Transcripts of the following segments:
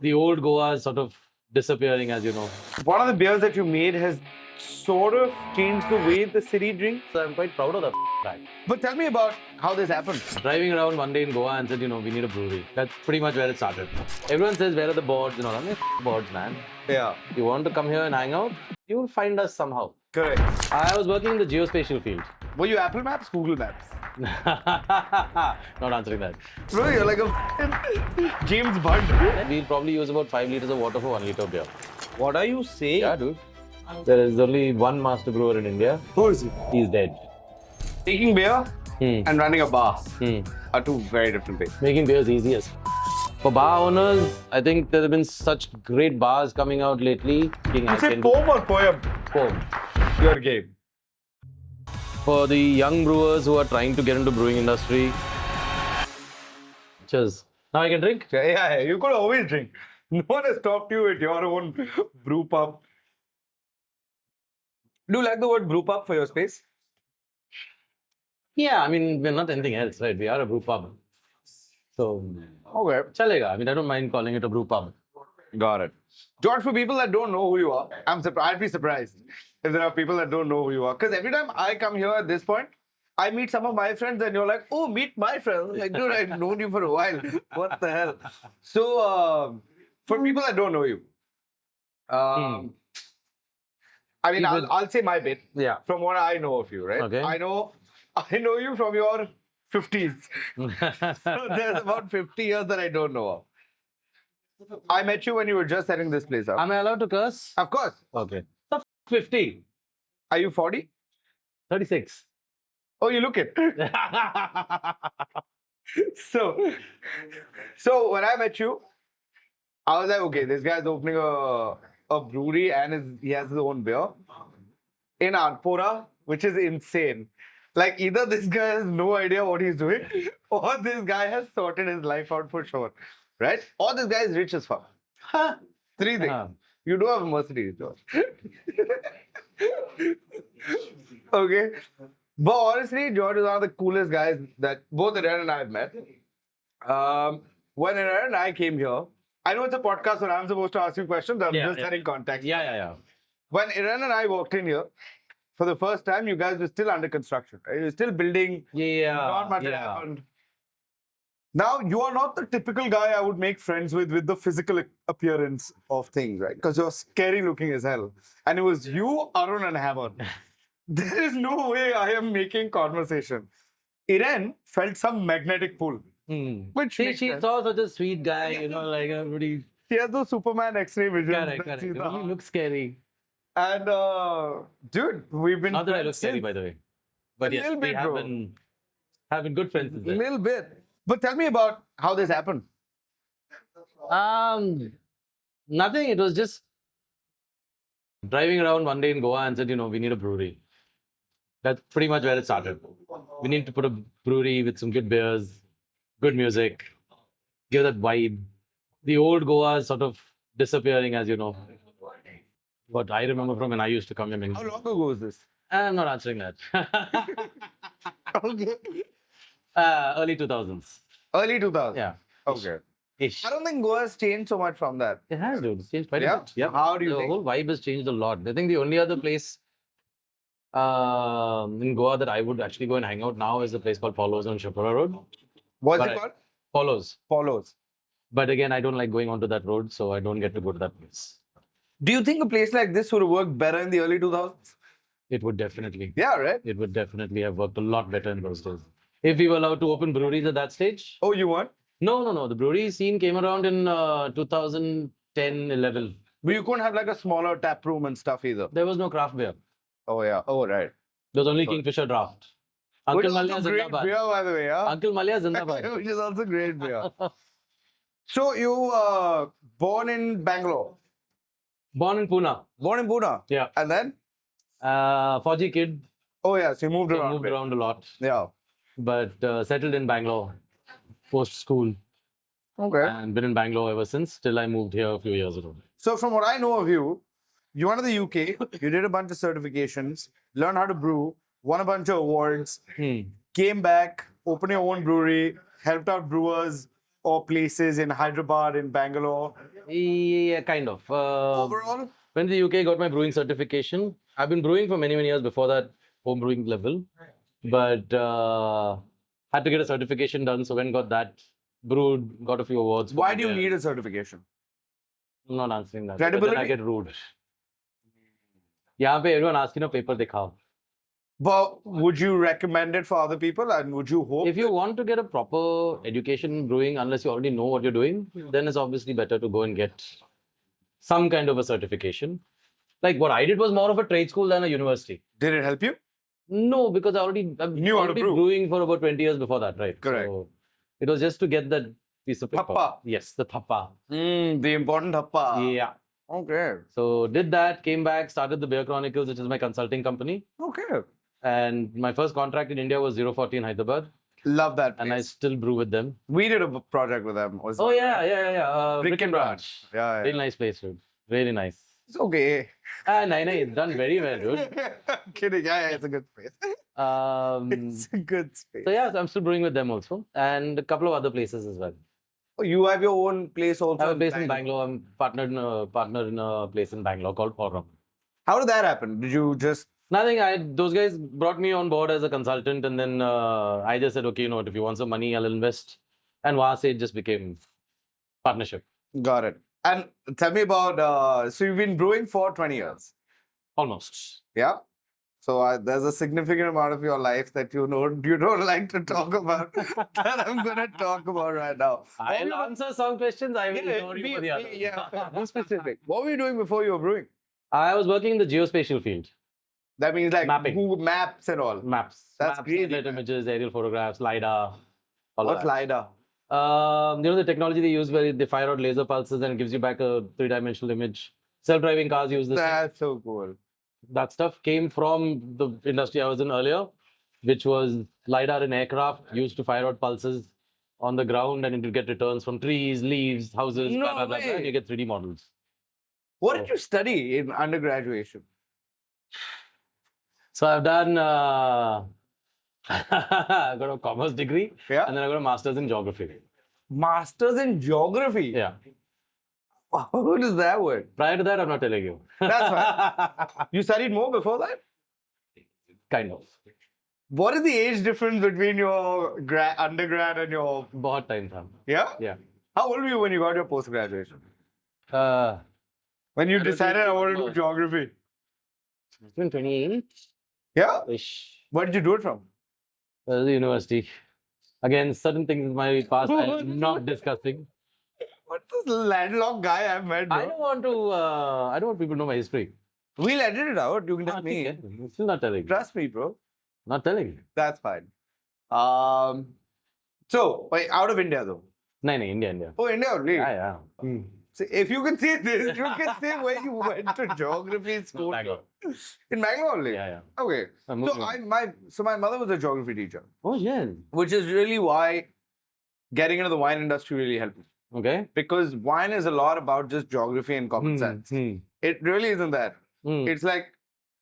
The old Goa is sort of disappearing, as you know. One of the beers that you made has sort of changed the way the city drinks. So I'm quite proud of that fact. But tell me about how this happened. Driving around one day in Goa and said, we need a brewery. That's pretty much where it started. Everyone says, where are the boards? I'm like, boards, man. Yeah, You want to come here and hang out? You will find us somehow. correct. I was working in the geospatial field. Were you Apple Maps, Google Maps? Not answering that. Bro, you're like a James Bond. We'll probably use about 5 liters of water for 1 liter of beer. What are you saying? Yeah, dude. There is only one master brewer in India. Who is he? He's dead. Taking beer and running a bar Hmm. are two very different things. Making beers easy as For bar owners, I think there have been such great bars coming out lately. You say poem or poem? Poem. Your game. For the young brewers who are trying to get into brewing industry. Cheers. Now I can drink? Yeah, you could always drink. No one has stopped you at your own brew pub. Do you like the word brew pub for your space? Yeah, I mean, we're not anything else, right? We are a brew pub. So, Okay. chalega. I mean, I don't mind calling it a brew pub. Got it. George, for people that don't know who you are, I'd be surprised if there are people that don't know who you are. Because every time I come here at this point, I meet some of my friends and you're like, oh, meet my friends. I'm like, dude, I've known you for a while. What the hell? So, for people that don't know you, I mean, I'll say my bit Yeah. from what I know of you, right? Okay. I know you from your 50s. So there's about 50 years that I don't know of. I met you when you were just setting this place up. Am I allowed to curse? Of course. Okay. So 50. Are you 40? 36. Oh, you look it. So when I met you, I was like, okay, this guy's opening a brewery and he has his own beer in Arpora, which is insane. Like either this guy has no idea what he's doing, or this guy has sorted his life out for sure, right? Or this guy is rich as fuck. Three things. You do have a Mercedes, George. Okay. But honestly, George is one of the coolest guys that both Aaron and I have met. When Aaron and I came here, I know it's a podcast and I'm supposed to ask you questions. I'm just setting context. Yeah. When Aaron and I walked in here, for the first time, you guys were still under construction, right? You're still building. Yeah. Not much had happened. Now, you are not the typical guy I would make friends with the physical appearance of things, right? Because you're scary looking as hell. And it was you, Arun, and Hammer. There is no way I am making conversation. Iren felt some magnetic pull. Which she's also such a sweet guy, like everybody. She has those Superman X-ray vision. Correct. He looks scary. And dude, we've been. Not that I look scary, by the way. But yes, we have been good friends since A then. little bit. But tell me about how this happened. Nothing. It was just driving around one day in Goa and said, we need a brewery. That's pretty much where it started. We need to put a brewery with some good beers, good music, give that vibe. The old Goa is sort of disappearing, as you know. What I remember from when I used to come here. How long ago was this? I'm not answering that. Okay. Early 2000s. Early 2000s. Yeah. Okay. Ish. I don't think Goa has changed so much from that. It has, dude. It's changed quite Yeah? a bit. Yeah. How do you The think? whole vibe has changed a lot. I think the only other place in Goa that I would actually go and hang out now is a place called Follows on Shapura Road. What's But it called? Follows. Follows. But again, I don't like going onto that road, so I don't get to go to that place. Do you think a place like this would have worked better in the early 2000s? It would definitely. Yeah, right? It would definitely have worked a lot better in those days. If we were allowed to open breweries at that stage. Oh, you weren't? No. The brewery scene came around in 2010, 11. But you couldn't have like a smaller tap room and stuff either. There was no craft beer. Oh, yeah. Oh, right. There was only Kingfisher Draft. Which Uncle is Malia also great Zindabad. beer, by the way, yeah? Uncle Malia Zindabad. Which is also great beer. So, you born in Bangalore? Born in Pune. Born in Pune? Yeah. And then? Fauji kid. Oh, yeah. So, you moved around. Moved around a lot. Yeah. But settled in Bangalore post school. Okay. And been in Bangalore ever since till I moved here a few years ago. So, from what I know of you, you went to the UK, you did a bunch of certifications, learned how to brew, won a bunch of awards, came back, opened your own brewery, helped out brewers, or places in Hyderabad, in Bangalore? Yeah, kind of. Overall? Went to the UK, got my brewing certification. I've been brewing for many, many years before that, home brewing level. But had to get a certification done, so when got that, brewed, got a few awards. Why do you need a certification? I'm not answering that. Credibility? Then I get rude. यहाँ पे everyone asks, paper दिखाओ. But would you recommend it for other people, and would you hope? If you want to get a proper education in brewing, unless you already know what you're doing, then it's obviously better to go and get some kind of a certification. Like what I did was more of a trade school than a university. Did it help you? No, because I've Knew how to brew. brewing for about 20 years before that, right? Correct. So it was just to get that piece of paper. Thappa. Yes, the thappa. The important thappa. Yeah. Okay. So did that, came back, started the Beer Chronicles, which is my consulting company. Okay. And my first contract in India was 040 in Hyderabad. Love that place. And I still brew with them. We did a project with them. Oh, yeah. Brick and Branch. Yeah. Really nice place, dude. Really nice. It's okay. It's done very well, dude. Kidding. Yeah, it's a good space. It's a good space. So yeah, so I'm still brewing with them also. And a couple of other places as well. Oh, you have your own place also? I have a place in Bangalore. I'm partner in a place in Bangalore called Forum. How did that happen? Did you just... Nothing. Those guys brought me on board as a consultant, and then I just said, okay, you know what, if you want some money, I'll invest. And wahan se it just became partnership. Got it. And tell me about, so you've been brewing for 20 years? Almost. Yeah. So there's a significant amount of your life that you don't like to talk about that I'm going to talk about right now. I'll answer some questions. I will ignore you for the others. Yeah, more specific. What were you doing before you were brewing? I was working in the geospatial field. That means like Mapping. Google Maps and all. Maps. That's crazy. Satellite images, aerial photographs, LiDAR. What's LiDAR? The technology they use where they fire out laser pulses and it gives you back a three-dimensional image. Self-driving cars use this. That's so cool. That stuff came from the industry I was in earlier, which was LiDAR in aircraft used to fire out pulses on the ground, and it would get returns from trees, leaves, houses, No blah, blah, blah, way. blah, and you get 3D models. What did you study in undergraduation? So I've done, I've got a commerce degree, Yeah. and then I got a master's in geography. Masters in geography. Yeah. How does that work? Prior to that, I'm not telling you. That's fine. You studied more before that? Kind of. What is the age difference between your undergrad and your... बहुत time था. Yeah? Yeah. How old were you when you got your post-graduation? When you I don't decided I think want to do much. geography? It's been 28-ish. Yeah? Where did you do it from? The university. Again, certain things in my past I'm not discussing. What's this landlocked guy I've met, bro? I don't want people to know my history. We'll edit it out. You can tell me. I'm still not telling. Trust me, bro. Not telling. That's fine. So, wait, out of India though? No, India. Oh, India only? Yeah. So if you can see this, you can see where you went to geography school. Bangalore. In Bangalore only? Yeah. Okay. I'm So moving. my mother was a geography teacher, Oh, yeah. which is really why getting into the wine industry really helped me. Okay. Because wine is a lot about just geography and common sense. It really isn't that. It's like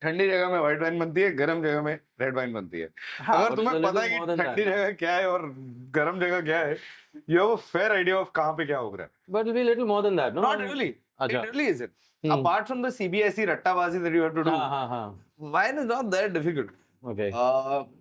ठंडी जगह में white wine बनती है, गर्म जगह में red wine बनती है. अगर तुम्हें पता है कि ठंडी जगह क्या है और गर्म जगह क्या है, you have a fair idea of कहाँ पे क्या हो रहा है. But it'll be a little more than that, no? Not really. It really isn't. Apart from the CBSE rattabazi that you have to do, wine is not that difficult. Okay.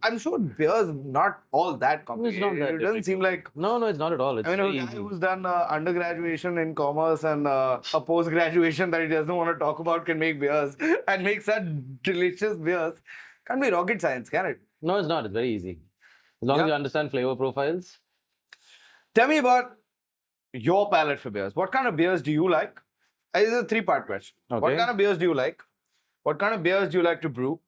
I'm sure beer's not all that complicated. It's not that it doesn't seem like... No, it's not at all. It's I mean, very a guy easy. who's done undergraduation in commerce and a post-graduation that he doesn't want to talk about can make beers and make such delicious beers. Can't be rocket science, can it? No, it's not. It's very easy. As long as you understand flavor profiles. Tell me about your palate for beers. What kind of beers do you like? This is a three-part question. Okay. What kind of beers do you like? What kind of beers do you like to brew?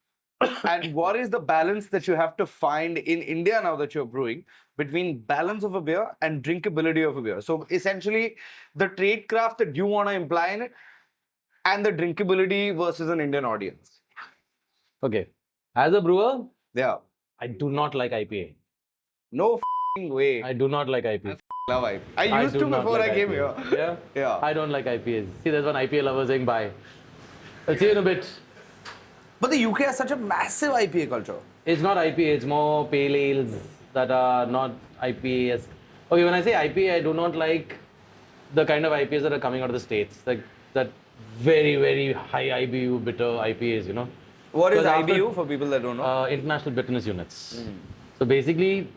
And what is the balance that you have to find in India now that you're brewing between balance of a beer and drinkability of a beer? So essentially, the trade craft that you want to imply in it and the drinkability versus an Indian audience. Okay. As a brewer, Yeah. I do not like IPA. No f***ing way. I do not like IPA. Love IPA. I used do to not before like I came IPA. here. Yeah? Yeah. I don't like IPAs. See, there's one IPA lover saying bye. I'll see you in a bit. But the UK has such a massive IPA culture. It's not IPA, it's more pale ales that are not IPAs. Okay, when I say IPA, I do not like the kind of IPAs that are coming out of the States. Like that very, very high IBU bitter IPAs, you know. What is Because after- IBU for people that don't know? International Bitterness Units. So basically,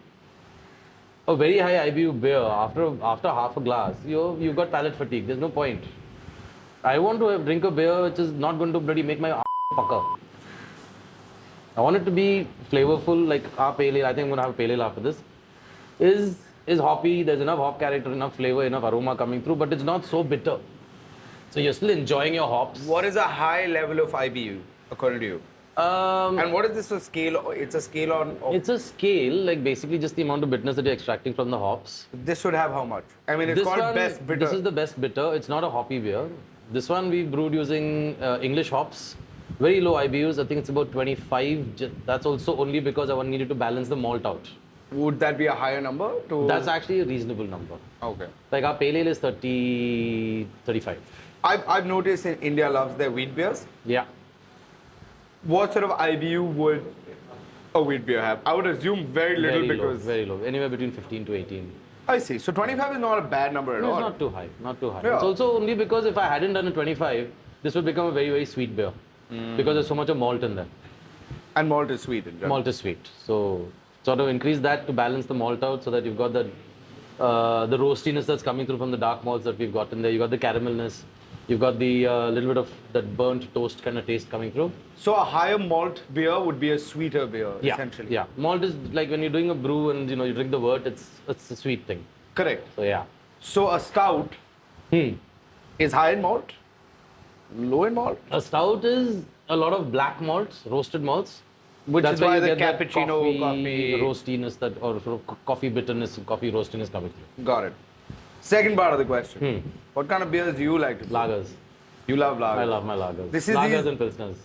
a very high IBU beer, after half a glass, you've got palate fatigue. There's no point. I want to drink a beer which is not going to bloody make my pucker. I want it to be flavorful, like our pale ale. I think I'm gonna have a pale ale after this. Is hoppy. There's enough hop character, enough flavor, enough aroma coming through, but it's not so bitter. So you're still enjoying your hops. What is a high level of IBU according to you? And what is this a scale? It's a scale on. It's a scale, like basically just the amount of bitterness that you're extracting from the hops. This should have how much? I mean, it's This called one, best bitter. This is the best bitter. It's not a hoppy beer. This one we brewed using English hops. Very low IBUs. I think it's about 25. That's also only because I needed to balance the malt out. Would that be a higher number? That's actually a reasonable number. Okay. Like our pale ale is 30, 35. I've noticed in India loves their wheat beers. Yeah. What sort of IBU would a wheat beer have? I would assume very little because. Very low. Anywhere between 15 to 18. I see. So 25 is not a bad number at No, all. it's not too high. Not too high. Yeah. It's also only because if I hadn't done a 25, this would become a very, very sweet beer. Because there's so much of malt in there. And malt is sweet in general. Malt is sweet. So sort of increase that to balance the malt out so that you've got that the roastiness that's coming through from the dark malts that we've got in there. You've got the caramelness. You've got the little bit of that burnt toast kind of taste coming through. So a higher malt beer would be a sweeter beer, Yeah, essentially. yeah. Malt is like when you're doing a brew and you drink the wort, it's a sweet thing. Correct. So yeah. So a stout is high in malt, low in malt. A stout is a lot of black malts, roasted malts. Which That's is why you the get that cappuccino coffee. roastiness that or sort of coffee bitterness and coffee roastiness coming through. Got it. Second part of the question. What kind of beers do you like to brew? Lagers. You love lagers. I love my lagers. This is lagers these- and pilsners.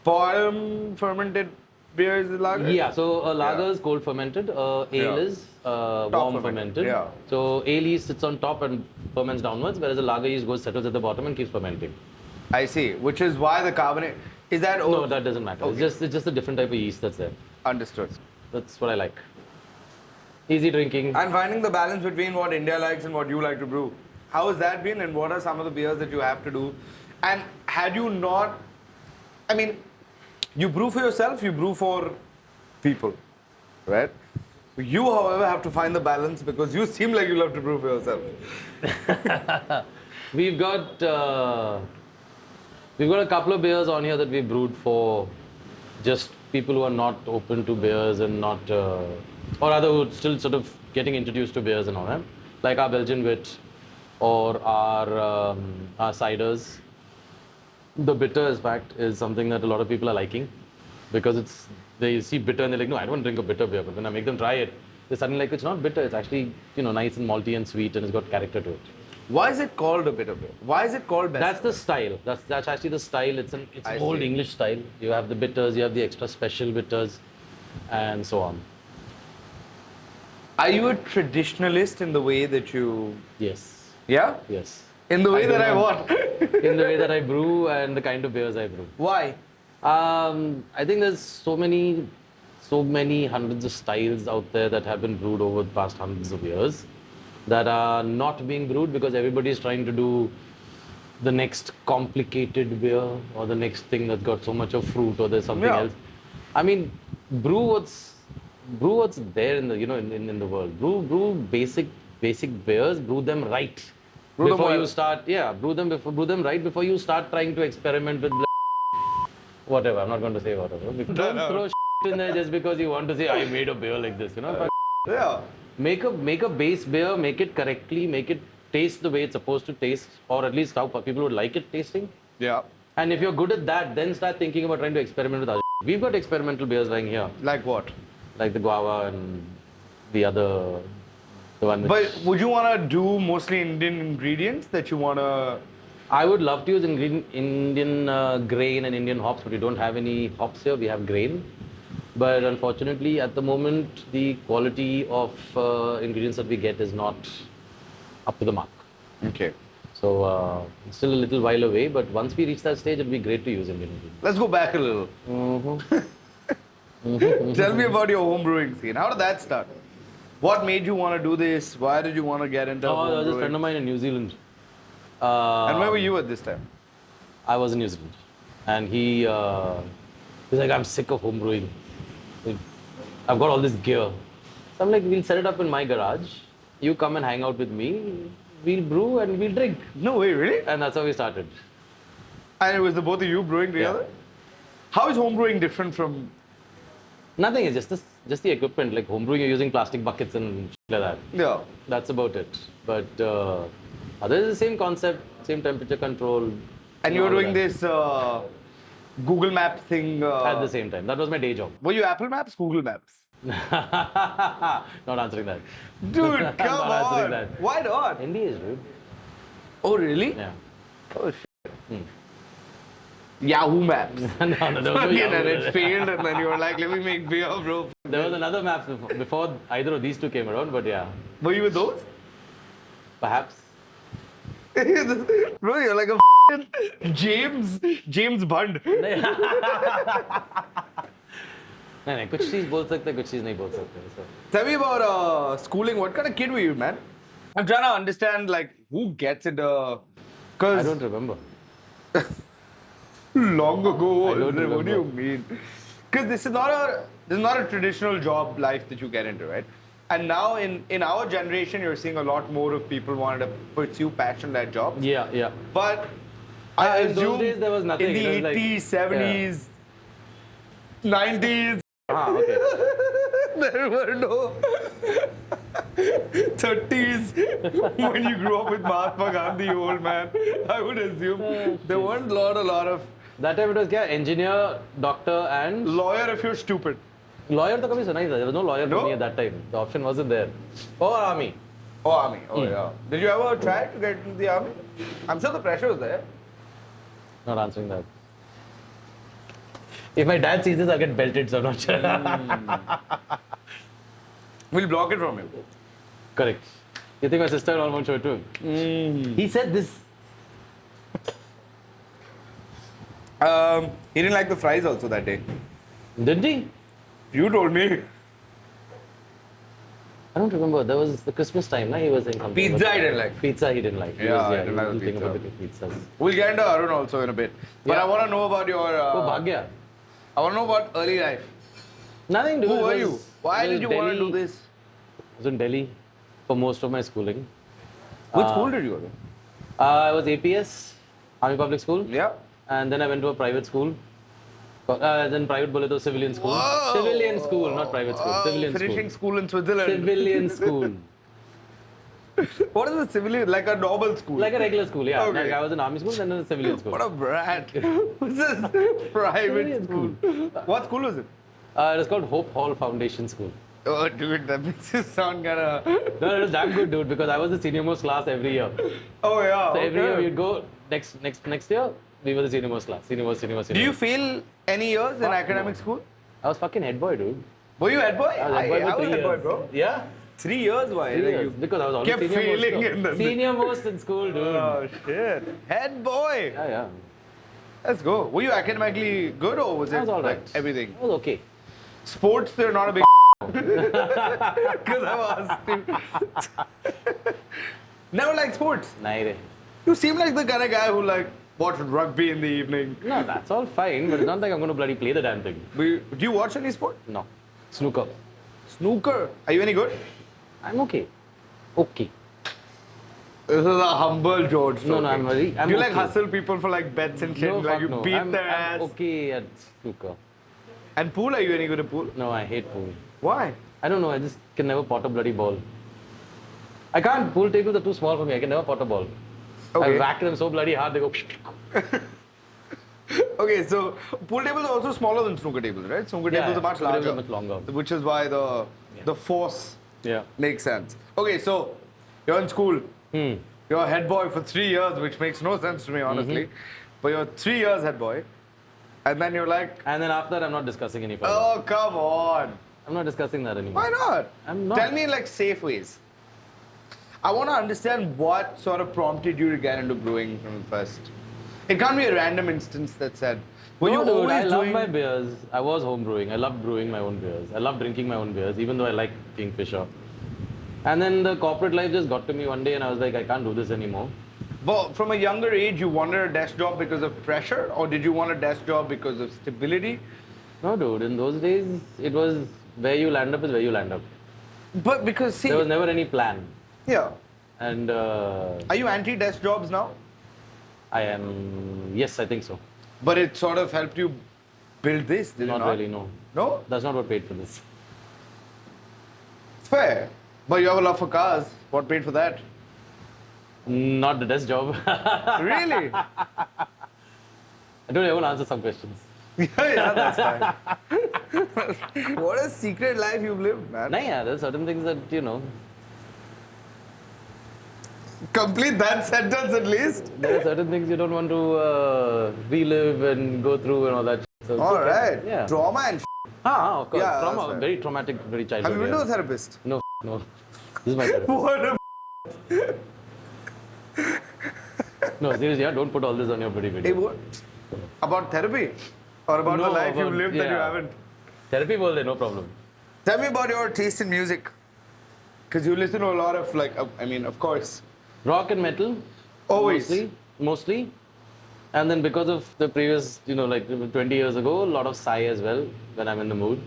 Bottom fermented beers is lager? Yeah, so a lager is cold fermented, ale Yeah. is warm fermented. yeah. So ale yeast sits on top and ferments downwards, whereas a lager yeast goes settles at the bottom and keeps fermenting. I see. Which is why the carbonate is that No, that doesn't matter. Okay. It's just a different type of yeast that's there. understood. That's what I like. Easy drinking. And finding the balance between what India likes and what you like to brew. How has that been and what are some of the beers that you have to do? And had you not, I mean, you brew for yourself, you brew for people, right? You, however, have to find the balance because you seem like you love to brew for yourself. We've got a couple of beers on here that we brewed for just people who are not open to beers and not, or rather who are still sort of getting introduced to beers and all that, like our Belgian wit or our ciders. The bitter, in fact, is something that a lot of people are liking because they see bitter and they're like, no, I don't drink a bitter beer. But when I make them try it, they're suddenly like, it's not bitter. It's actually nice and malty and sweet and it's got character to it. Why is it called a bitter beer? Why is it called best? That's the style. That's actually the style. It's an I old see. English style. You have the bitters, you have the extra special bitters, and so on. Are you a traditionalist in the way that you... Yes, Yeah? yes. In the way I that I don't know. want? In the way that I brew and the kind of beers I brew. Why? I think there's so many hundreds of styles out there that have been brewed over the past hundreds of years that are not being brewed because everybody is trying to do the next complicated beer or the next thing that's got so much of fruit or there's something Yeah. else. I mean, brew what's there in the in the world. Brew basic beers. Brew them right Brew them before well. you start. Yeah, brew them right before you start trying to experiment with whatever. I'm not going to say whatever. Don't throw in there just because you want to say I made a beer like this. Yeah. Make a base beer, make it correctly, make it taste the way it's supposed to taste, or at least how people would like it tasting. Yeah. And if you're good at that, then start thinking about trying to experiment with other. We've got experimental beers lying here, Like what? like the guava and the one. Which But would you want to do mostly Indian ingredients that you want to... I would love to use Indian grain and Indian hops, but we don't have any hops here. We have grain. But unfortunately, at the moment, the quality of ingredients that we get is not up to the mark. Okay. So it's still a little while away, but once we reach that stage, it'd be great to use Indian ingredients. Let's go back a little. Tell me about your home brewing scene. How did that start? What made you want to do this? Why did you want to get into Oh, there was home this friend brewing? of mine in New Zealand. And where were you at this time? I was in New Zealand. And he's like, I'm sick of home brewing. Like, I've got all this gear. So I'm like, we'll set it up in my garage. You come and hang out with me. We'll brew and we'll drink. No way, really? And that's how we started. And it was the both of you brewing together? Yeah. How is home brewing different from... Nothing, it's just the equipment. Like home brewing, you're using plastic buckets and shit like that. Yeah. That's about it. But other is the same concept, same temperature control. And you were all of doing that. this Google Maps thing. At the same time. That was my day job. Were you Apple Maps, Google Maps? Not answering that. Dude, Not come answering on. that. Why not? NDAs, dude. Oh, really? Yeah. Oh, shit. Yahoo Maps. No, there was no Fucking Yahoo. and it failed, and then you were like, let me make beer, bro. There was another map before either of these two came around, but yeah, Were you with those? perhaps. Bro, you're like a James Bond. नहीं नहीं कुछ चीज बोल सकते कुछ चीज नहीं बोल सकते so. Tell me about schooling. What kind of kid were you, man? I'm trying to understand, like, who gets into... I Because don't remember. long ago, I don't what do you remember. mean? Because this is not a traditional job life that you get into, right? And now in our generation, you're seeing a lot more of people wanting to pursue passion-led jobs. Yeah. But I In those assume days, there was nothing. in the It was like- 80s, 70s, 90s, Okay. there were no 30s when you grew up with Mahatma Gandhi, old man. I would assume there weren't a lot of That time it was क्या engineer, doctor and lawyer if you're stupid. lawyer तो कभी सुना ही था. There was no lawyer No? for me at that time. The option wasn't there. Or army. Oh, army. Oh, yeah. Did you ever try to get into the army? I'm sure the pressure was there. Not answering that. If my dad sees this, I'll get belted, so I'm not sure. We'll block it from him. Correct. You think my sister won't show it to him? He said this. He didn't like the fries also that day. Did he? You told me. I don't remember. There was the Christmas time, na? He was saying something. Pizza about- I didn't like. Pizza he didn't like. He Yeah, was, I didn't like he the was thinking pizza. about the pizzas. We'll get into Arun also in a bit. But Yeah. I want to know about your... Oh, Bhagya. I want to know about early life. Nothing to do. Who it were was- you? Why it was did you want to Delhi. do this? I was in Delhi for most of my schooling. Which school did you go to? I was APS, Army Public School. Yeah. And then I went to a private school. Then private bole to civilian school. Whoa. Civilian school, not private school. Wow, Civilian finishing school. school in Switzerland. Civilian school. What is a civilian? Like a normal school? Like a regular school, yeah. Okay. Like I was in army school, then in a civilian school. What a brat. What's this private Civilian school? What school was it? It was called Hope Hall Foundation School. Oh, dude, that makes it sound kind of... No, it was damn good, dude, because I was the senior most class every year. Oh, yeah. So every okay. year we'd go, next year, we were the senior most class. Senior most. Do you feel any years in Fuck academic no. school? I was fucking head boy, dude. Were you head boy? I was head boy for I was 3 head boy, years. bro. Yeah? 3 years, why? 3 Like years. you Because I was always kept senior failing most. in the... Senior most in school, dude. Oh, shit. Head boy. Yeah. Let's go. Were you academically good or was I it was all like right. everything? I was okay. Sports, they're not a big... Because I've asked you. Never liked sports. Nahi re. You seem like the kind of guy who like watched rugby in the evening. No, that's all fine, but it's not like I'm going to bloody play the damn thing. Do you watch any sport? No. Snooker. Snooker. Are you any good? I'm okay. Okay. This is a humble George. No, talking. I'm very... I'm Do you like okay. hustle people for like bets and shit? No, like fuck you no. beat I'm their ass. okay at snooker. And pool, are you any good at pool? No, I hate pool. Why? I don't know, I just can never pot a bloody ball. I can't. Pool tables are too small for me. I can never pot a ball. Okay. I whack them so bloody hard, they go... Okay, so pool tables are also smaller than snooker tables, right? Snooker tables are much snooker tables larger. are much longer. Which is why the force Yeah. makes sense. Okay, so you're in school. You're a head boy for 3 years, which makes no sense to me, honestly. But you're 3 years head boy. And then you're like, And then after that, I'm not discussing any further. oh, come on. I'm not discussing that anymore. Why not? I'm not. Tell me in like safe ways. I want to understand what sort of prompted you to get into brewing from the first. It can't be a random instance that said, were No, you dude, always I love doing... my beers. I was home brewing. I love brewing my own beers. I love drinking my own beers, even though I like Kingfisher. And then the corporate life just got to me one day, and I was like, I can't do this anymore. But from a younger age, you wanted a desk job because of pressure, or did you want a desk job because of stability? No, dude. In those days, it was where you land up is where you land up. But because see, There was never any plan. yeah. And Are you anti-desk jobs now? I am. Yes, I think so. But it sort of helped you build this, did it Not not? really. No. No? That's not what paid for this. Fair. But you have a love for cars. What paid for that? Not the desk job. Really? I don't even answer some questions. Yeah, that's fine. What a secret life you've lived, man. Nah, yeah, there's certain things that, Complete that sentence at least. there are certain things you don't want to relive and go through and all that. So it's All okay. right. Yeah. Trauma and Of course. Yeah, that's Trauma, fair. very traumatic, very childhood. Have you been to yeah. a therapist? No, no. This is my therapist. What a No, seriously, yeah, don't put all this on your pretty Hey, video. what? About therapy? Or about the No, life you've about- lived that you yeah. haven't? Therapy bol de, no problem. Tell me about your taste in music. Because you listen to a lot of, like, I mean, of course. Rock and metal. Always. Mostly. And then because of the previous, like 20 years ago, a lot of Psy as well when I'm in the mood.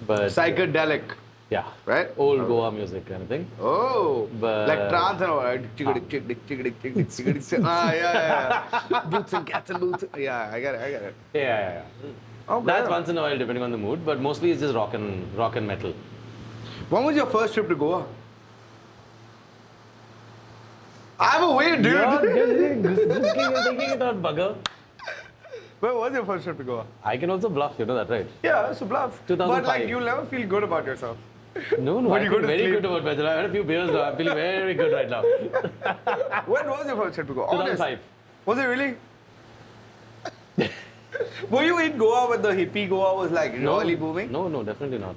But Psychedelic, yeah, right? old Goa music kind of thing. Oh, But- like trance and all, right? Yeah. Boots and cats and boots. Yeah, I get it. Yeah. Okay. That's once in a while depending on the mood, but mostly it's just rock and metal. When was your first trip to Goa? I'm away, dude. You're taking it out, bugger. When was your first trip to Goa? I can also bluff, you know that, right? Yeah, it's a bluff. 2005. But like, you'll never feel good about yourself. No, When I you feel go to very sleep. good about myself. I had a few beers now. I'm feeling very good right now. When was your first trip to Goa? Honest. 2005. Was it really? Were you in Goa when the hippie Goa was like really booming? No, definitely not.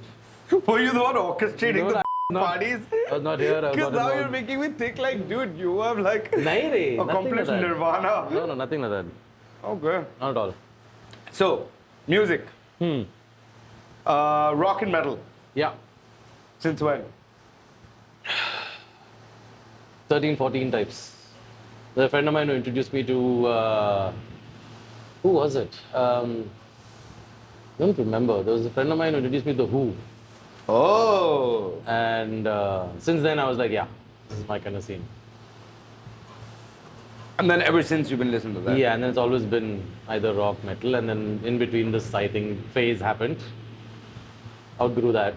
Were you the one orchestrating No, the no. parties? I was not here. I was Because not now involved. you're making me think like, dude, you have like Nahi re, nothing like accomplished that. nirvana. No, nothing like that. Okay. Not at all. So, music. Rock and metal. Yeah. Since when? 13, 14 types. There's a friend of mine who introduced me to, who was it? I don't remember. There was a friend of mine who introduced me to Who. Oh. And since then I was like, yeah, this is my kind of scene. And then ever since you've been listening to that. Yeah, and then it's always been either rock, metal, and then in between this, I think, phase happened. Outgrew that.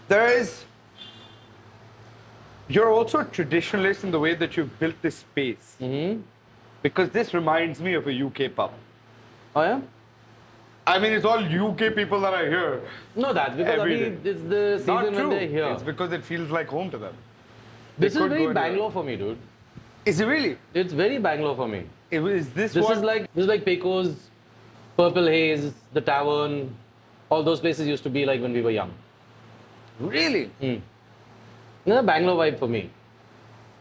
There is. You're also a traditionalist in the way that you've built this space. Mm-hmm. Because this reminds me of a UK pub. Oh, yeah? I mean, it's all UK people that are here. No, that's because Every Abhi, day. it's the season Not when true. they're here. It's because it feels like home to them. This They is could go very anywhere. Bangalore for me, dude. Is it really? It's very Bangalore for me. Is this This what? is like Pecos, Purple Haze, the Tavern. All those places used to be like when we were young. Really? It's a Bangalore vibe for me.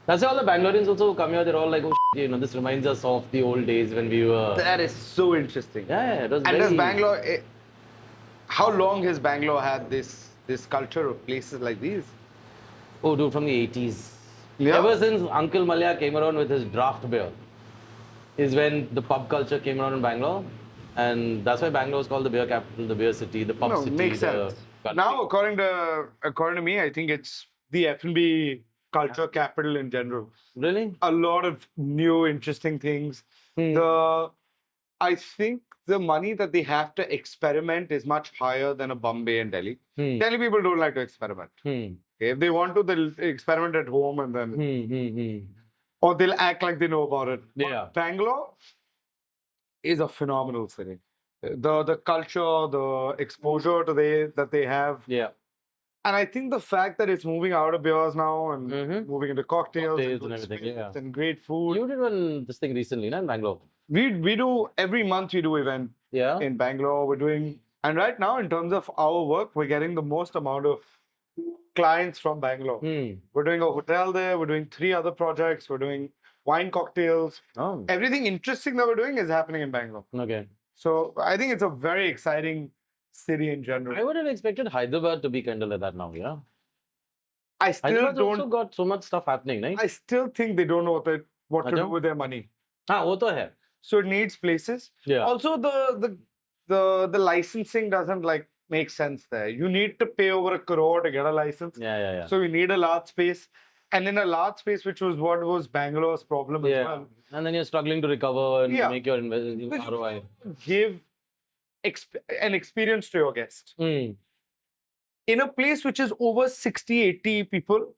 That's why all the Bangaloreans also who come here, they're all like, oh, this reminds us of the old days when we were. That is so interesting. Yeah, it was And very. does Bangalore? How long has Bangalore had this culture of places like these? Oh, dude, from the 80s. Yeah. Ever since Uncle Malya came around with his draft beer, is when the pub culture came around in Bangalore. And that's why Bangalore is called the beer capital, the beer city, the pub city. Makes the sense. country. Now, according to me, I think it's the F&B culture capital in general. Really? A lot of new, interesting things. Hmm. I think the money that they have to experiment is much higher than a Bombay and Delhi. Delhi people don't like to experiment. Okay, if they want to, they'll experiment at home and then, or they'll act like they know about it. But Yeah. Bangalore is a phenomenal city. The culture, the exposure that they have. Yeah. And I think the fact that it's moving out of beers now and moving into cocktails Cocktails good and everything, spirits yeah. and great food. You did this thing recently, in Bangalore. We do every month we do event Yeah. in Bangalore. We're doing, and right now in terms of our work, we're getting the most amount of clients from Bangalore. We're doing a hotel there. We're doing 3 other projects. We're doing wine cocktails. Oh. Everything interesting that we're doing is happening in Bangalore. Okay. So I think it's a very exciting city in general. I would have expected Hyderabad to be kind of like that now, yeah? I still Hyderabad's also don't. got so much stuff happening, right? I still think they don't know what to do अच्छा? with their money. हाँ, वो तो है. So it needs places. Yeah. Also, the licensing doesn't like make sense there. You need to pay over 1 crore to get a license. Yeah. So you need a large space. And in a large space, which was what was Bangalore's problem as well. And then you're struggling to recover and Yeah. make your Because you ROI. give an experience to your guest. Mm. In a place which is over 60, 80 people,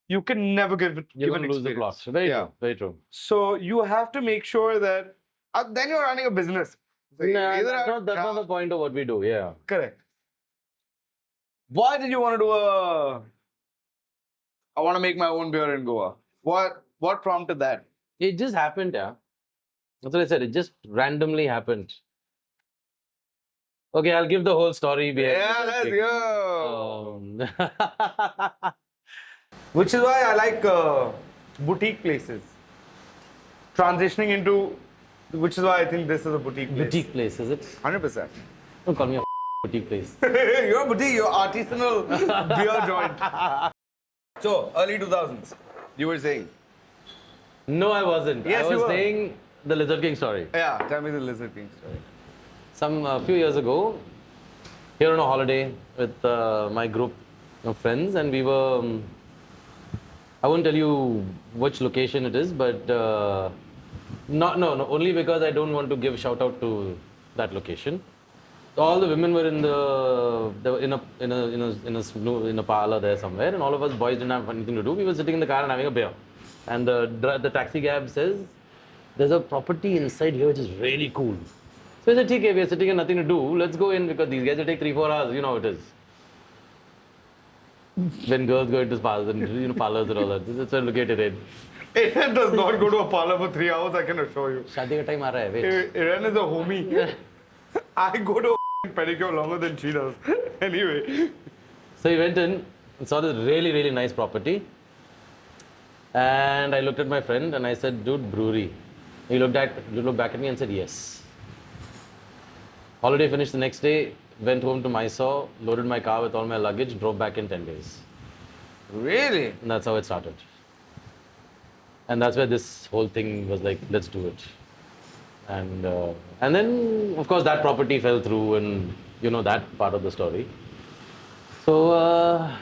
you can never give You're an going to lose the experience. plot. Very true. Very true. So you have to make sure that then you're running a business. So Nah, either that's not the point of what we do. Yeah. Correct. Why did you want to do I want to make my own beer in Goa? What prompted that? It just happened, yeah. That's what I said. It just randomly happened. Okay, I'll give the whole story. Yeah, let's go. Um, Which is why I like boutique places. Transitioning into, which is why I think this is a boutique place. boutique place, is it? 100%. Don't call me a boutique place. You're a boutique, you're artisanal beer joint. So, early 2000s, you were saying. No, I wasn't. Yes, I you was were. saying the Lizard King story. Yeah, tell me the Lizard King story. Some few years ago, here on a holiday with my group of friends, and we were. I won't tell you which location it is, but no, only because I don't want to give shout out to that location. All the women were in a parlor there somewhere, and all of us boys didn't have anything to do. We were sitting in the car and having a beer, and the taxi cab says, "There's a property inside here which is really cool." So I said, "Okay, we are sitting and nothing to do. Let's go in because these guys will take 3-4 hours. You know how it is." When girls go into spas and parlors and all that, that's where located in. Aaron does not go to a parlor for 3 hours, I can assure you. शादी का time आ रहा है, wait. Aaron is a homie. I go to a pedicure longer than she does. Anyway. So we went in and saw this really, really nice property. And I looked at my friend and I said, "Dude, brewery." He looked back at me and said, "Yes." Holiday finished the next day, went home to Mysore, loaded my car with all my luggage, drove back in 10 days. Really? And that's how it started. And that's where this whole thing was like, let's do it. And then, of course, that property fell through and, you know, that part of the story. So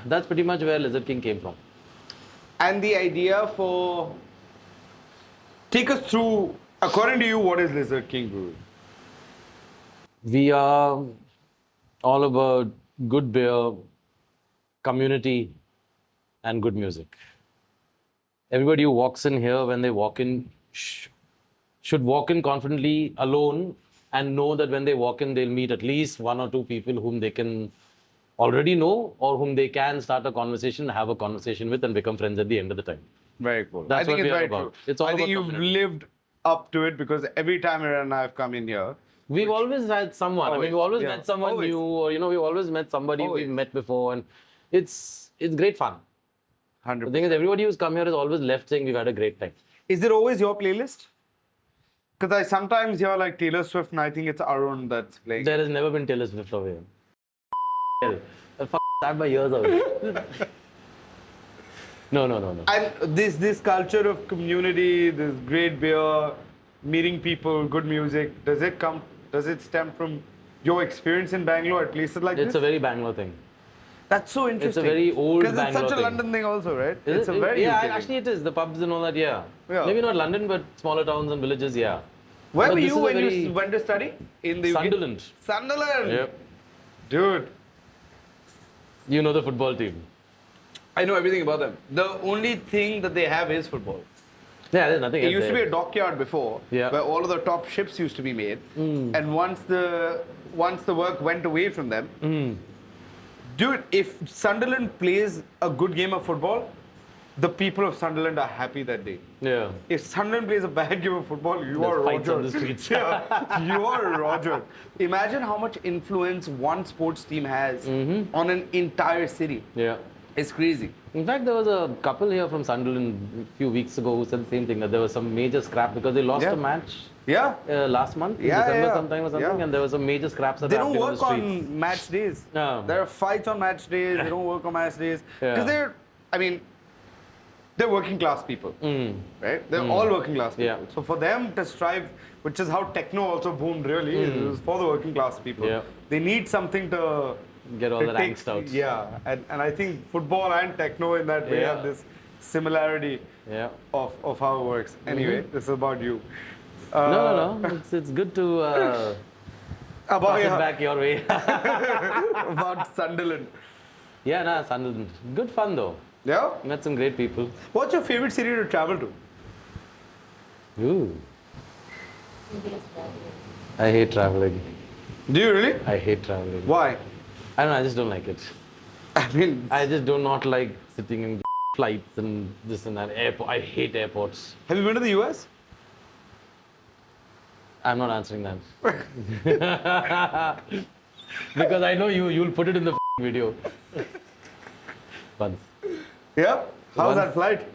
that's pretty much where Lizard King came from. And the idea for... Take us through, according to you, what is Lizard King Brewery? We are all about good beer, community, and good music. Everybody who walks in here, when they walk in, should walk in confidently alone and know that when they walk in, they'll meet at least 1 or 2 people whom they can already know or whom they can start a conversation, have a conversation with, and become friends at the end of the time. Very cool. That's I think what it's we are very about. true. It's all I think about you've community. lived up to it because every time Aaron and I have come in here, We've always had someone. I mean, we've always met someone new, or we've always met somebody we've met before, and it's great fun. 100%. The thing is, everybody who's come here has always left saying we've had a great time. Is it always your playlist? Because I sometimes hear like Taylor Swift and I think it's Arun that's playing. There has never been Taylor Swift over here. That my ears out. No. And this culture of community, this great beer, meeting people, good music, does it stem from your experience in Bangalore at places like this? It's a very Bangalore thing. That's so interesting. It's a very old Bangalore Because it's such a thing. London thing also, right? Is It's it? a very Yeah, UK thing. actually it is. The pubs and all that, yeah. Yeah. Maybe not London, but smaller towns and villages, yeah. Where But were this you is a when very- you went to study? In the UK? Sunderland. Sunderland! Yep. Dude, You know the football team. I know everything about them. The only thing that they have is football. Yeah, there's nothing It else used to be there. a dockyard before, Yeah. where all of the top ships used to be made. And once the work went away from them, dude, if Sunderland plays a good game of football, the people of Sunderland are happy that day. Yeah. If Sunderland plays a bad game of football, you are fights Roger. on the streets. Yeah, you are Roger. Imagine how much influence one sports team has on an entire city. Yeah. It's crazy. In fact, there was a couple here from Sunderland a few weeks ago who said the same thing, that there was some major scrap because they lost a match Yeah. last month, in Yeah, December yeah. sometime or something, Yeah. and there was some major scraps that They were don't happening on work the streets. on match days. No. There are fights on match days. They don't work on match days Yeah. because I mean, they're working class people, right? They're all working class people. Yeah. So for them to strive, which is how techno also boomed really, is for the working class people. Yeah. They need something to Get all to that angst out. Yeah, and I think football and techno in that way Yeah. have this similarity Yeah. of how it works. Anyway, this is about you. No. It's good to About, pass it back your way. about Sunderland. Yeah, nah, Sunderland. Good fun though. Yeah? Met some great people. What's your favorite city to travel to? Ooh. I hate traveling. Do you really? I hate traveling. Why? I don't know, I just don't like it. I mean, I just do not like sitting in flights and this and that. Airport. I hate airports. have you been to the US? I'm not answering that. Because I know you'll put it in the video. Once. Yeah? How was Once. that flight?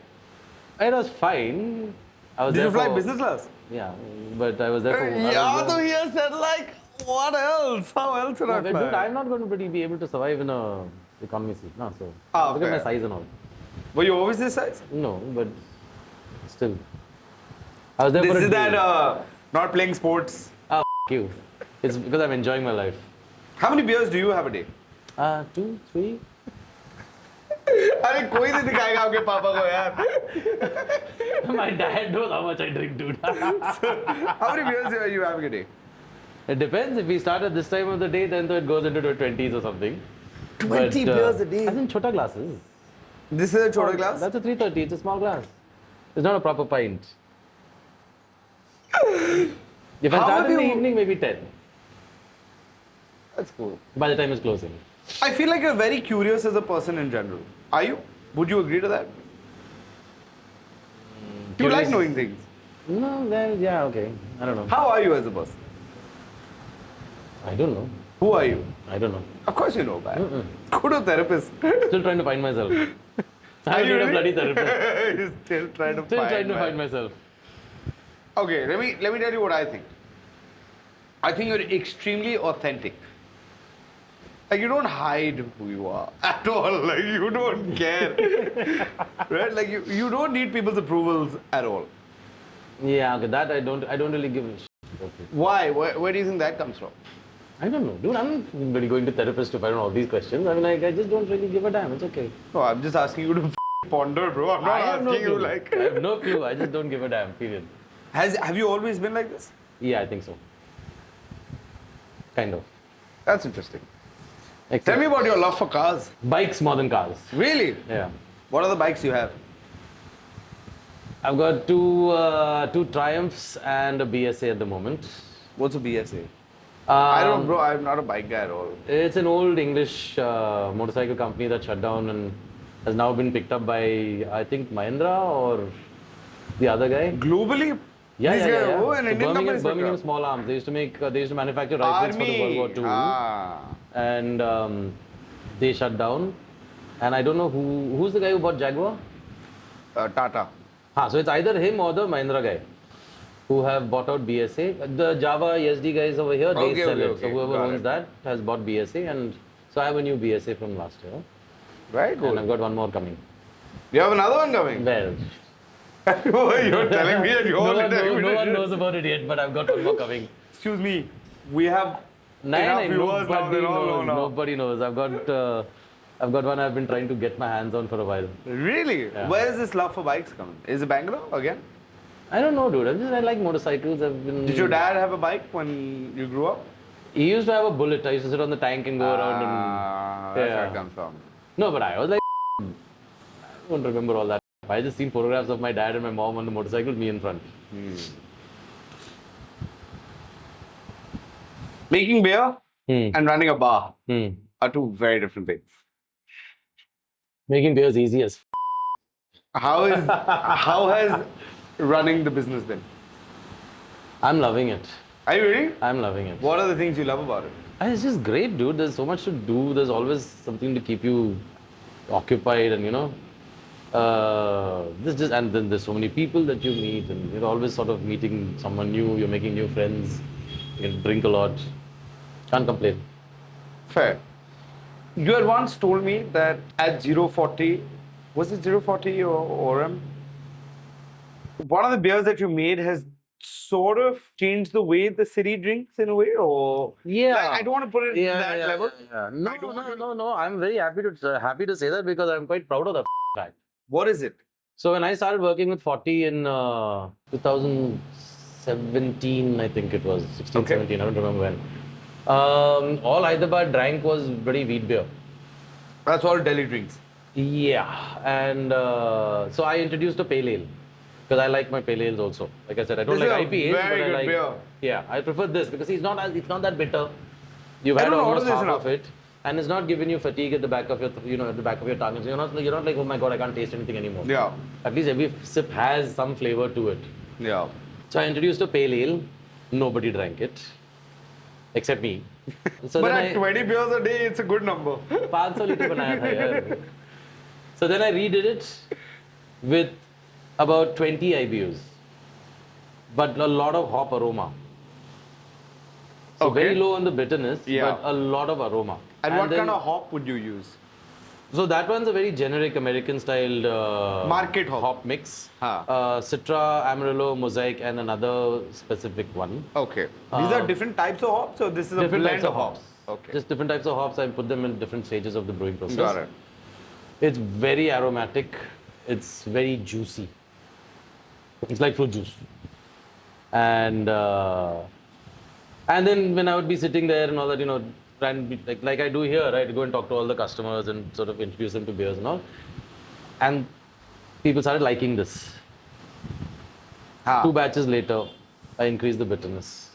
It was fine. I was Did there you fly for- business class? Yeah, but I was there for. I was Yeah, there- so he has said like, what else? How else would No, I but fly? dude, I'm not going to be able to survive in a economy seat. No, so Ah, look at my fair. size and all. Were you always this size? No, but still. I was there This for a is day. that not playing sports. Ah, you. It's because I'm enjoying my life. How many beers do you have a day? 2, 3. अरे कोई नहीं दिखाएगा आपके पापा को यार. My dad knows how much I drink, dude. How many beers are you having a day? It depends. If we start at this time of the day, then it goes into the 20s or something. 20 beers a day? As in chota glasses. This is a chota glass? That's a 330. It's a small glass. It's not a proper pint. If I How start have in the you- evening, maybe 10. That's cool. By the time it's closing. I feel like you're very curious as a person in general. Are you? Would you agree to that? Do you like Curious- knowing things? No, well, yeah, okay. I don't know. How are you as a person? I don't know. Who are you? I don't know. Of course you know that. Go to a therapist. Still trying to find myself. I Are you need a really? bloody therapist. You're still trying to Still find trying to man. find myself. Okay, let me tell you what I think. I think you're extremely authentic. Like you don't hide who you are at all. Like you don't care, right? Like you don't need people's approvals at all. Yeah, okay, that I don't really give a shit. Okay. Why? Where do you think that comes from? I don't know. Dude, I'm not really going to therapist to find out all these questions. I mean, like, I just don't really give a damn. It's okay. No, I'm just asking you to ponder, bro. I'm not I have asking no you clue. like. I have no clue. I just don't give a damn, period. Have you always been like this? Yeah, I think so. Kind of. That's interesting. Except Tell me about your love for cars. bikes more than cars. Really? Yeah. What are the bikes you have? I've got two Triumphs and a BSA at the moment. What's a BSA? I don't, bro. I'm not a bike guy at all. It's an old English motorcycle company that shut down and has now been picked up by, I think, Mahindra or the other guy. Globally? Yeah, These yeah, guys- yeah. Oh, an So Indian company is Birmingham picked up. Small Arms. They used to make, they used to manufacture rifles for the World War II, Ah. and they shut down. And I don't know who's the guy who bought Jaguar. Tata. So it's either him or the Mahindra guy who have bought out BSA. The Java ESD guys over here, they Okay, sell okay, it. okay. So whoever Got owns it. that has bought BSA, and so I have a new BSA from last year, Right? and I've got one more coming. You have another one coming? Well, Oh, you're telling me that you're no only one, telling me no that one you- knows about it yet, but I've got one more coming. Excuse me. We have enough viewers now. Nobody They all know knows. now. Nobody knows. I've got one I've been trying to get my hands on for a while. Really? Yeah. Where is this love for bikes coming? Is it Bangalore again? I don't know, dude. I like motorcycles. Did your dad have a bike when you grew up? He used to have a Bullet. I used to sit on the tank and go around and. That's where Yeah. it comes from. No, but I was like, I don't remember all that. I just seen photographs of my dad and my mom on the motorcycle, me in front. Making beer Hmm. and running a bar Hmm. are two very different things. Making beer is easy as. How has running the business been? I'm loving it. Are you ready? I'm loving it. What are the things you love about it? It's just great, dude. There's so much to do. There's always something to keep you occupied, and and then there's so many people that you meet, and you're always sort of meeting someone new. You're making new friends. You can drink a lot. Can't complain. Fair. You had once told me that at 040, Was it 040 or Orem? One of the beers that you made has sort of changed the way the city drinks in a way, or Yeah. like, I don't want to put it Yeah, that yeah, level. yeah. No, I don't want no, to- no, no. I'm very happy to say that because I'm quite proud of the fact. What is it? So when I started working with 40 in 2017, I think it was 16, Okay. 17. I don't remember when. All Hyderabad drank was bloody wheat beer. That's all Delhi drinks. Yeah, and so I introduced a pale ale because I like my pale ales also. Like I said, I don't This like is a IPAs, very but I good like. beer. Yeah, I prefer this because it's not that bitter. You've I had don't order almost this half enough. of it, and it's not giving you fatigue at the back of your at the back of your tongue. So you're not like, oh my god, I can't taste anything anymore. Yeah. At least every sip has some flavor to it. Yeah. So I introduced a pale ale. Nobody drank it, except me. So But then at 20 beers a day, it's a good number. 500 liter बनाया था यार. So then I redid it with about 20 IBUs, but a lot of hop aroma. So Okay. very low on the bitterness, Yeah. but a lot of aroma. And what then- kind of hop would you use? So that one's a very generic American styled Market hop. mix. Huh. Citra, Amarillo, Mosaic, and another specific one. Okay. These are different types of hops, or this is a Different blend types of hops? hops. Okay. Just different types of hops. I put them in different stages of the brewing process. Got it. It's very aromatic. It's very juicy. It's like fruit juice. And then when I would be sitting there and all that, try and be like I do here, right? Go and talk to all the customers and sort of introduce them to beers and all. And people started liking this. Ah. 2 batches later, I increased the bitterness.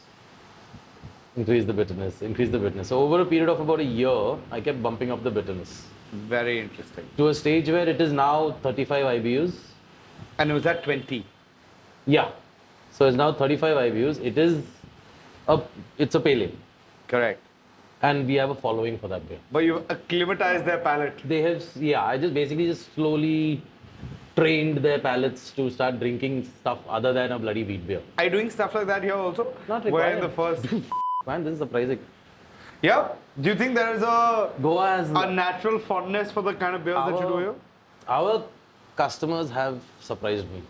Increased the bitterness, increased the bitterness. So over a period of about a year, I kept bumping up the bitterness Very interesting. to a stage where it is now 35 IBUs. And was that 20? Yeah. So it's now 35 IBUs. It's a pale ale. Correct. And we have a following for that beer. But you acclimatized their palate. They have, yeah, I just basically just slowly trained their palates to start drinking stuff other than a bloody wheat beer. Are you doing stuff like that here also? Not Where in required. the first. Man, this is surprising. Yeah. Do you think there is a Goa has natural fondness for the kind of beers that you do here? Our customers have surprised me.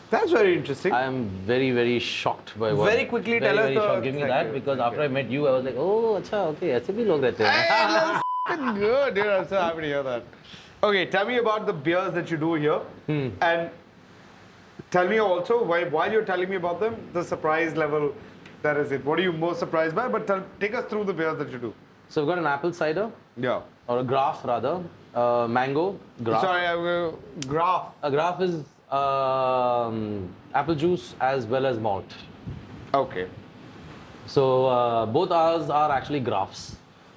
That's very interesting. I am very, very shocked by what. Very quickly tell us very the- shocked. Give me Thank that you, because thank after you. I met you, I was like, oh, acha, okay, ऐसे भी लोग रहते हैं. Hey, that's f***ing good, dude. I'm so happy to hear that. Okay, tell me about the beers that you do here. And tell me also, while you're telling me about them, the surprise level that is it. What are you most surprised by? But take us through the beers that you do. So we've got an apple cider, Yeah. or a graph rather, mango, graph. Sorry, I'm going to graph. A graph is apple juice as well as malt. Okay. So both ours are actually graphs.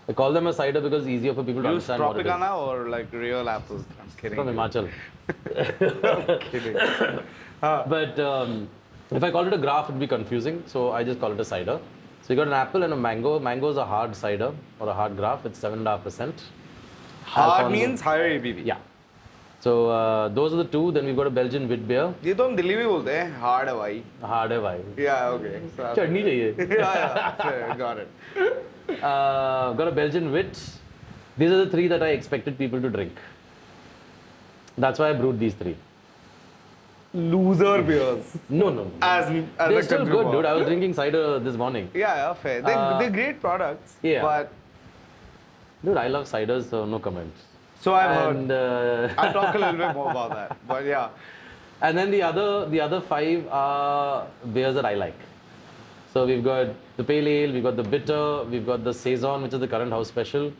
I call them a cider because it's easier for people to Use understand what it is. Tropicana or like real apples? I'm kidding. From Himachal. Kidding. But if I called it a graph, it'd be confusing. So I just call it a cider. So you got an apple and a mango. Mango is a hard cider or a hard graph. It's 7.5%. Hard Alfonso- means higher ABV. Yeah. So those are the two. Then we've got a Belgian wheat beer. ये तो हम दिल्ली में बोलते हैं hard है भाई. Hard है भाई. Yeah, okay. So, चटनी चाहिए. yeah, fair, got it. Got a Belgian wit. These are the three that I expected people to drink. That's why I brewed these three. Loser beers. No. As They're a still consumer. good, dude. I was drinking cider this morning. Yeah, fair. They're great products. yeah. But Dude, I love ciders, so no comments. so I've heard. And I'll talk a little bit more about that. But yeah. and then the other five are beers that I like. So we've got the pale ale, we've got the bitter, we've got the saison, which is the current house special.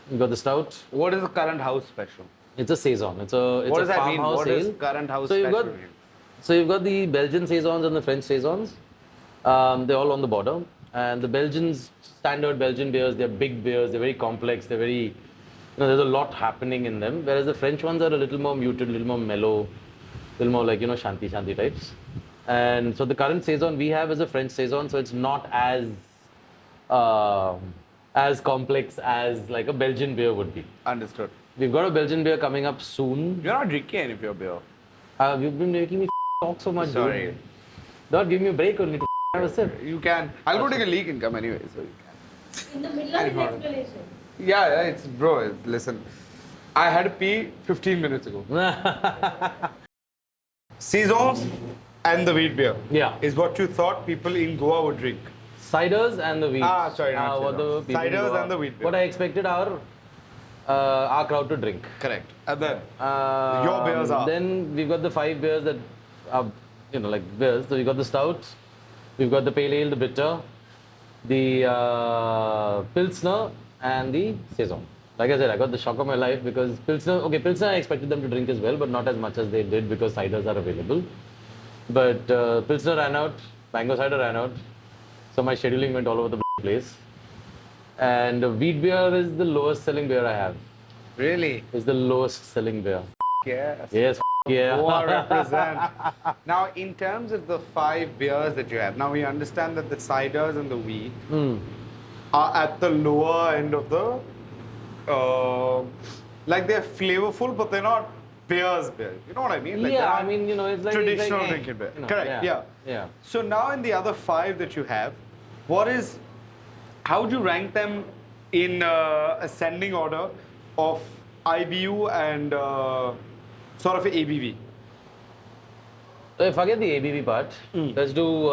We've got the stout. What is the current house special? It's a saison. It's a What does that mean? farmhouse What ale. is current house So you've special got mean? so you've got the Belgian saisons and the French saisons. They're all on the border. And the Belgians, standard Belgian beers, they're big beers. They're very complex. They're very, there's a lot happening in them. Whereas the French ones are a little more muted, a little more mellow, a little more like shanti types. And so the current saison we have is a French saison, so it's not as complex as like a Belgian beer would be. Understood. We've got a Belgian beer coming up soon. You're not drinking any of your beer. You've been making me talk so much. Sorry. Dude. Don't give me a break only to have a sip. You can. I'll go take a leak and come anyway, so you can. In the middle of his explanation. Yeah, it's bro. Listen, I had to pee 15 minutes ago. Saisons and the wheat beer. Yeah. Is what you thought people in Goa would drink. Ciders and the wheat. Sorry, not what the saisons. people in Ciders Goa- and the wheat beer. What I expected our crowd to drink. Correct. And then your beers are. Then we've got the 5 beers that are, like beers. So we've got the stout, we've got the pale ale, the bitter, the pilsner, and the saison. Like I said, I got the shock of my life because pilsner I expected them to drink as well, but not as much as they did because ciders are available. But pilsner ran out, mango cider ran out, so my scheduling went all over the place. And wheat beer is the lowest selling beer I have. Really? Is the lowest selling beer. Yes. Yes, yeah. Goa represent. Now, in terms of the 5 beers that you have, now we understand that the ciders and the wheat are at the lower end of the, like they're flavorful, but they're not beers. You know what I mean? Like Yeah, I mean, it's like traditional it's like, drinking beer. you know, Correct. Yeah. Yeah. So now in the other 5 that you have, how would you rank them in ascending order of IBU and sort of ABV? So forget the ABV part. Let's do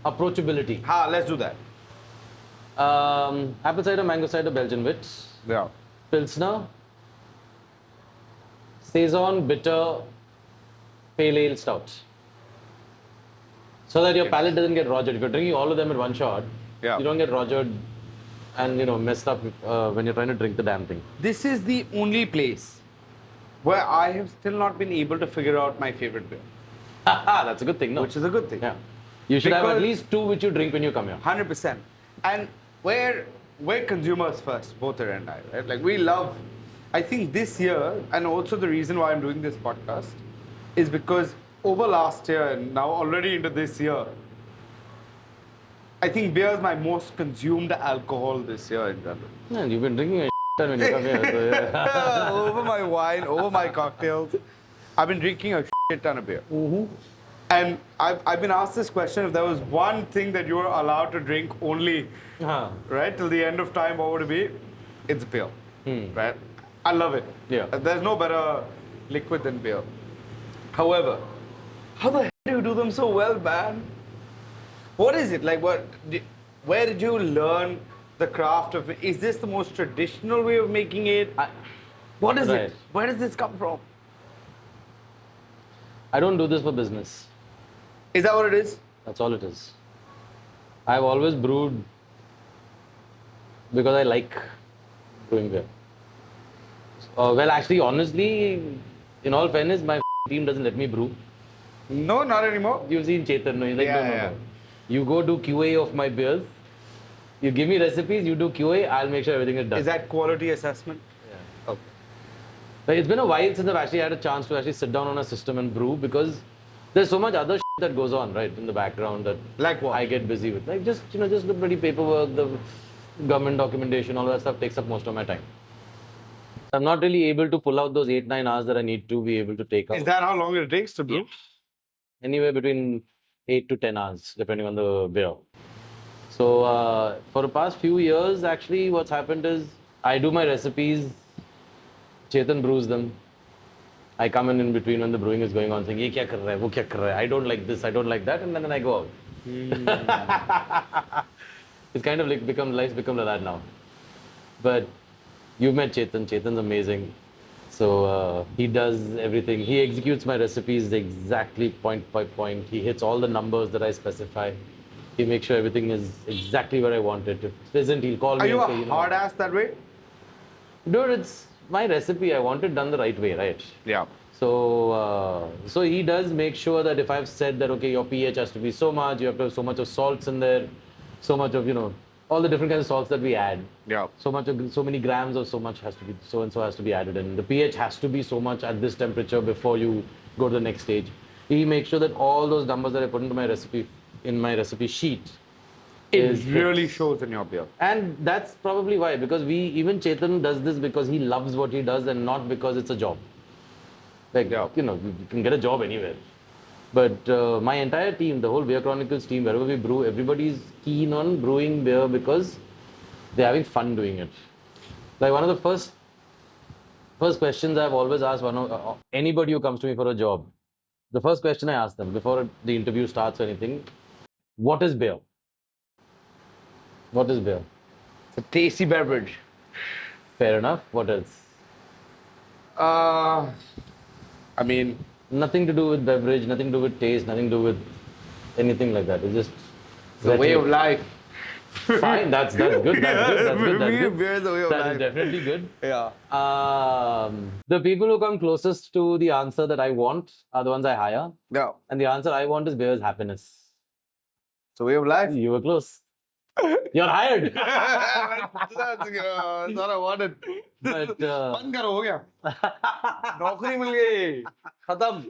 approachability. Let's do that. Apple cider, mango cider, Belgian wit, Yeah. pilsner, saison, bitter, pale ale, stout. So that your palate doesn't get rogered. If you're drinking all of them in one shot, Yeah. you don't get rogered and messed up when you're trying to drink the damn thing. This is the only place where I have still not been able to figure out my favorite beer, That's a good thing, no? which is a good thing. Yeah. You should have at Because- least 2 which you drink when you come here. 100%. And we're consumers first, both her and I, right? Like we love, I think this year, and also the reason why I'm doing this podcast is because over last year and now already into this year, I think beer is my most consumed alcohol this year in general. Man, you've been drinking a ton when you come here. So yeah. Over my wine, over my cocktails, I've been drinking a shit ton of beer. And I've been asked this question, if there was one thing that you were allowed to drink only, right, till the end of time, what would it be? It's beer, right? I love it. Yeah. There's no better liquid than beer. However, how the hell do you do them so well, man? What is it? Like, where did you learn the craft of it? Is this the most traditional way of making it? What is Right. it? Where does this come from? I don't do this for business. Is that what it is? That's all it is. I've always brewed because I like brewing beer. Well, actually, honestly, in all fairness, my team doesn't let me brew. No, not anymore. You've seen Chetan, no? He's like, Yeah, no. yeah. You go do QA of my beers. You give me recipes, you do QA, I'll make sure everything is done. Is that quality assessment? Yeah. Okay. Like, it's been a while since I've actually had a chance to actually sit down on a system and brew because there's so much other that goes on, right, in the background that Like what? I get busy with. Like just the bloody paperwork, the government documentation, all that stuff takes up most of my time. I'm not really able to pull out those 8-9 hours that I need to be able to take out. Is that how long it takes to brew? Anywhere between 8 to 10 hours, depending on the beer. So for the past few years, actually, what's happened is I do my recipes, Chetan brews them. I come in between when the brewing is going on, saying, "Ye kya kar raha hai, wo kya kar raha hai? I don't like this, I don't like that," and then I go out. It's kind of like life's become like that now. But you've met Chetan. Chetan's amazing. So he does everything. He executes my recipes exactly point by point. He hits all the numbers that I specify. He makes sure everything is exactly where I want it. If it isn't, he'll call Are me you and say, a hard ass that way? Dude, it's my recipe. I want it done the right way, right? Yeah. So he does make sure that if I've said that, okay, your pH has to be so much, you have to have so much of salts in there, so much of, all the different kinds of salts that we add. Yeah. So many grams of so much has to be, so and so has to be added in. The pH has to be so much at this temperature before you go to the next stage. He makes sure that all those numbers that I put into my recipe, in my recipe sheet, It really shows in your beer. and that's probably why, because even Chetan does this because he loves what he does and not because it's a job. Like, Yeah. you can get a job anywhere. But my entire team, the whole Beer Chronicles team, wherever we brew, everybody's keen on brewing beer because they're having fun doing it. Like one of the first First questions I've always asked anybody who comes to me for a job. The first question I ask them before the interview starts or anything, what is beer? What is beer? It's a tasty beverage. Fair enough. What else? I mean, Nothing to do with beverage, nothing to do with taste, nothing to do with anything like that. It's just it's a way of life. fine. That's good. That's good. That's good. That's good. Beer is a way of That life. is definitely good. Yeah. The people who come closest to the answer that I want are the ones I hire, Yeah. and the answer I want is beer is happiness. It's a way of life. You were close. You're hired. That's what I wanted. But बंद करो हो गया नौकरी मिल गई खत्म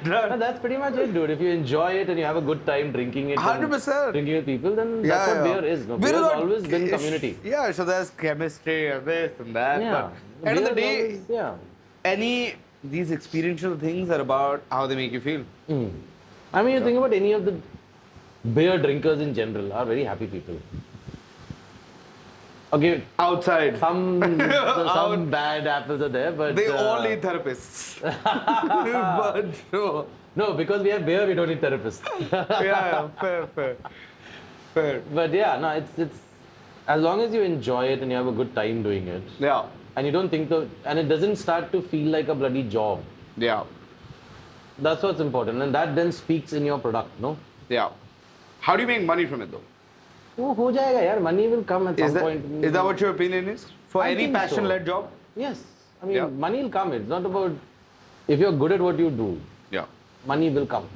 no, that's pretty much it, dude. If you enjoy it and you have a good time drinking it, and 100%. drinking with people, then that's what beer is. No? Beer has always been community. Yeah, so there's chemistry and this and that. Yeah. But end of the Beer day, is always, yeah. these experiential things are about how they make you feel. I mean, you think about any of the beer drinkers in general are very happy people. Okay, Outside. some bad apples are there, but They all need therapists. But no. no, because we have beer, we don't need therapists. Yeah, fair. But yeah, no, it's as long as you enjoy it and you have a good time doing it, Yeah, and you don't think and it doesn't start to feel like a bloody job. yeah, That's what's important, and that then speaks in your product, no? yeah. How do you make money from it though? वो हो जाएगा यार. Money will come at some point. Is that what your opinion is? For I any think so. passion-led job? Yes, I mean Yeah. money will come. It's not about if you're good at what you do, Yeah. money will come.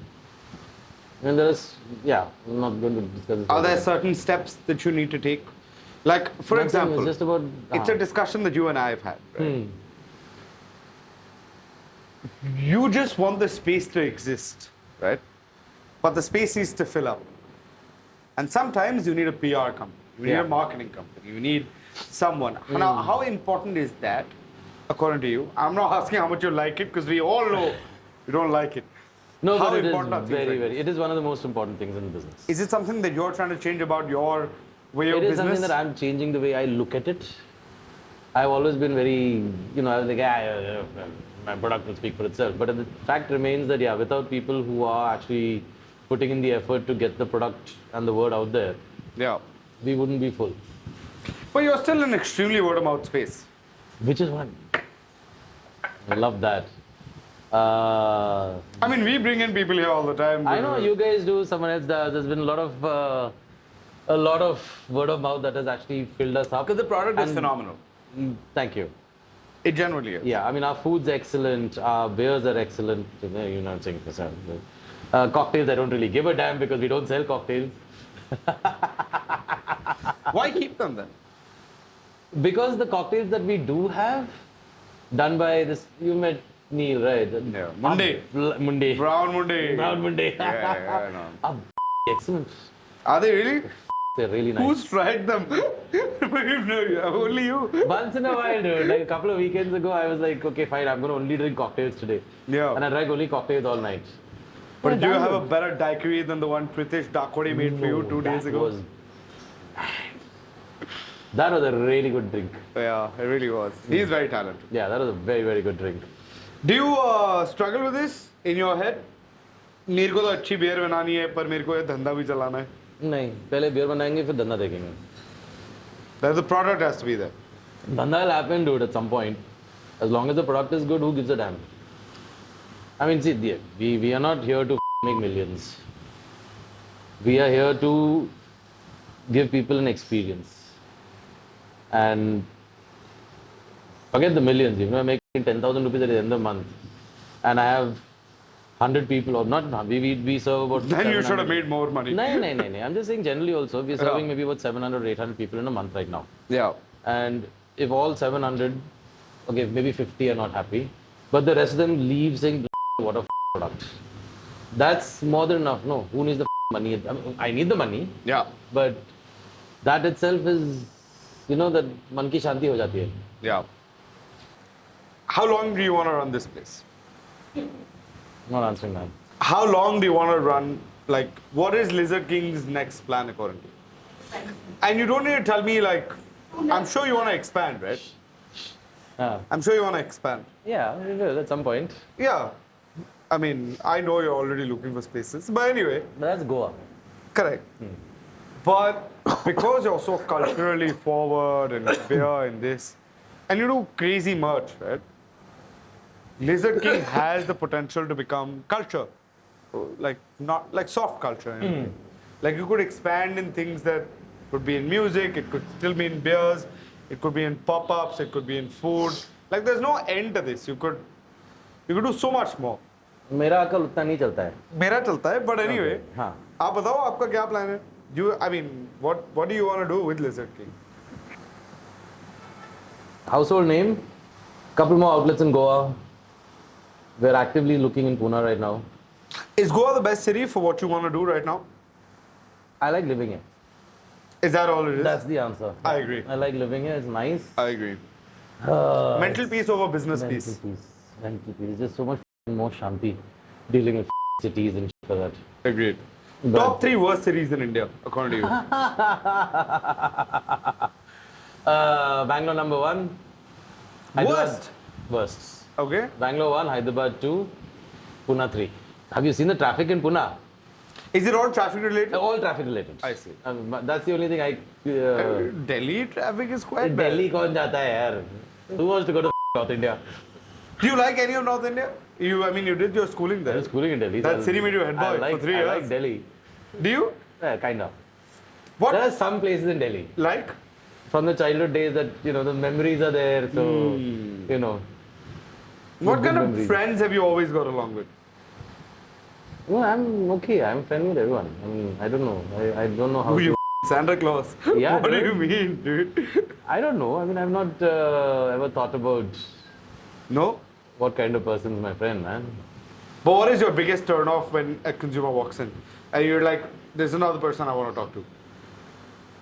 And there's I'm not going to discuss this. Are there certain steps that you need to take? Like, for Nothing, example, it's just about it's a discussion that you and I have had, right? You just want the space to exist, right? But the space needs to fill up. And sometimes you need a PR company, you need Yeah. a marketing company, you need someone. Now, how important is that, according to you? I'm not asking how much you like it, because we all know you don't like it. No, How but it is important are things like very. It is one of the most important things in the business. Is it something that you're trying to change about your way of It is business? something that I'm changing the way I look at it. I've always been very, I was like, my product will speak for itself. But the fact remains that, without people who are actually putting in the effort to get the product and the word out there, Yeah. we wouldn't be full. But you're still in extremely word-of-mouth space. Which is what I love that. I mean, we bring in people here all the time. I know you guys do, someone else does. There's been a lot of word of mouth that has actually filled us up. Because the product is And- phenomenal. Thank you. It generally is. Yeah, I mean, our food's excellent, our beers are excellent. You're not saying for some. Cocktails, I don't really give a damn because we don't sell cocktails. Why keep them then? Because the cocktails that we do have, done by this, you met Neil, right? Yeah, Munde. Munde. Brown Munde. Brown Munde. Yeah, I know. Are excellent. Are they really? They're really nice. Who's tried them? Only you. Once in a while, dude. Like a couple of weekends ago, I was like, okay, fine, I'm going to only drink cocktails today. Yeah. And I drank only cocktails all night. But do you damn have a good. better daiquiri than the one Pritish Dakwadi made for you No, 2 days that ago? That was a really good drink. Yeah, it really was. He's very talented. Yeah, that was a very, very good drink. Do you struggle with this in your head? मेरे को तो अच्छी beer बनानी है पर मेरे को ये धंधा भी चलाना है. नहीं, पहले beer बनाएंगे फिर धंधा देखेंगे. That the product has to be there. Dhanda will happen, dude, at some point. As long as the product is good, who gives a damn? I mean, see, we are not here to make millions. We are here to give people an experience. And forget the millions. If I'm making 10,000 rupees at the end of the month, and I have 100 people, or not, we serve about. Then you should 700. have made more money. No. I'm just saying generally also, we're serving maybe about 700 or 800 people in a month right now. Yeah. And if all 700, okay, maybe 50 are not happy, but the rest of them leave saying, what a product. That's more than enough. No, who needs the money? I mean, I need the money, Yeah. but that itself is, that man ki shanti ho jati hai. Yeah. How long do you want to run this place? Not answering that. How long do you want to run? Like, what is Lizard King's next plan according to you? And you don't need to tell me, like, I'm sure you want to expand, right? Ah. I'm sure you want to expand. Yeah, we will at some point. Yeah. I mean, I know you're already looking for spaces. But anyway, But that's Goa. correct. But because you're so culturally forward and beer and this, and you do crazy merch, right? Lizard King has the potential to become culture. Like, not like soft culture. Like, you could expand in things that could be in music, it could still be in beers, it could be in pop ups, it could be in food. Like, there's no end to this. You could do so much more. मेरा अकल उतना नहीं चलता है. मेरा चलता है, but anyway, हाँ. आप बताओ आपका क्या प्लान है? I mean, what do you want to do with Lizard King? Household name. Couple more outlets in Goa. We're actively looking in Pune right now. Is Goa the best city for what you want to do right now? I like living here. Is that all it is? That's the answer. I agree. I like living here. It's nice. I agree. Mental peace over business peace. Mental peace. There's just so much more shanti dealing with cities and shit like that. Agreed. But- Top 3 worst cities in India, according to you. Bangalore number 1. Hyderabad- Worst? Worst. Okay. Bangalore 1, Hyderabad 2, Pune 3. Have you seen the traffic in Pune? Is it all traffic related? All traffic related. I see. But that's the only thing I. Delhi traffic is quite bad. Delhi कौन जाता है यार? Who wants to go to North India? Do you like any of North India? I mean, you did your schooling I there. was schooling in Delhi. That city made you head boy for 3 years. I like Delhi. Do you? Yeah, kind of. What? There are some places in Delhi Like? from the childhood days that the memories are there. So What good kind of memories. friends have you always got along with? No, I'm okay. I'm friendly with everyone. I mean, I don't know. I don't know how. Who to- you Santa Claus? Yeah, What do dude. you mean, dude? I don't know. I mean, I've not ever thought about No? what kind of person is my friend, man. But what is your biggest turn off when a consumer walks in and you're like, there's another person I want to talk to?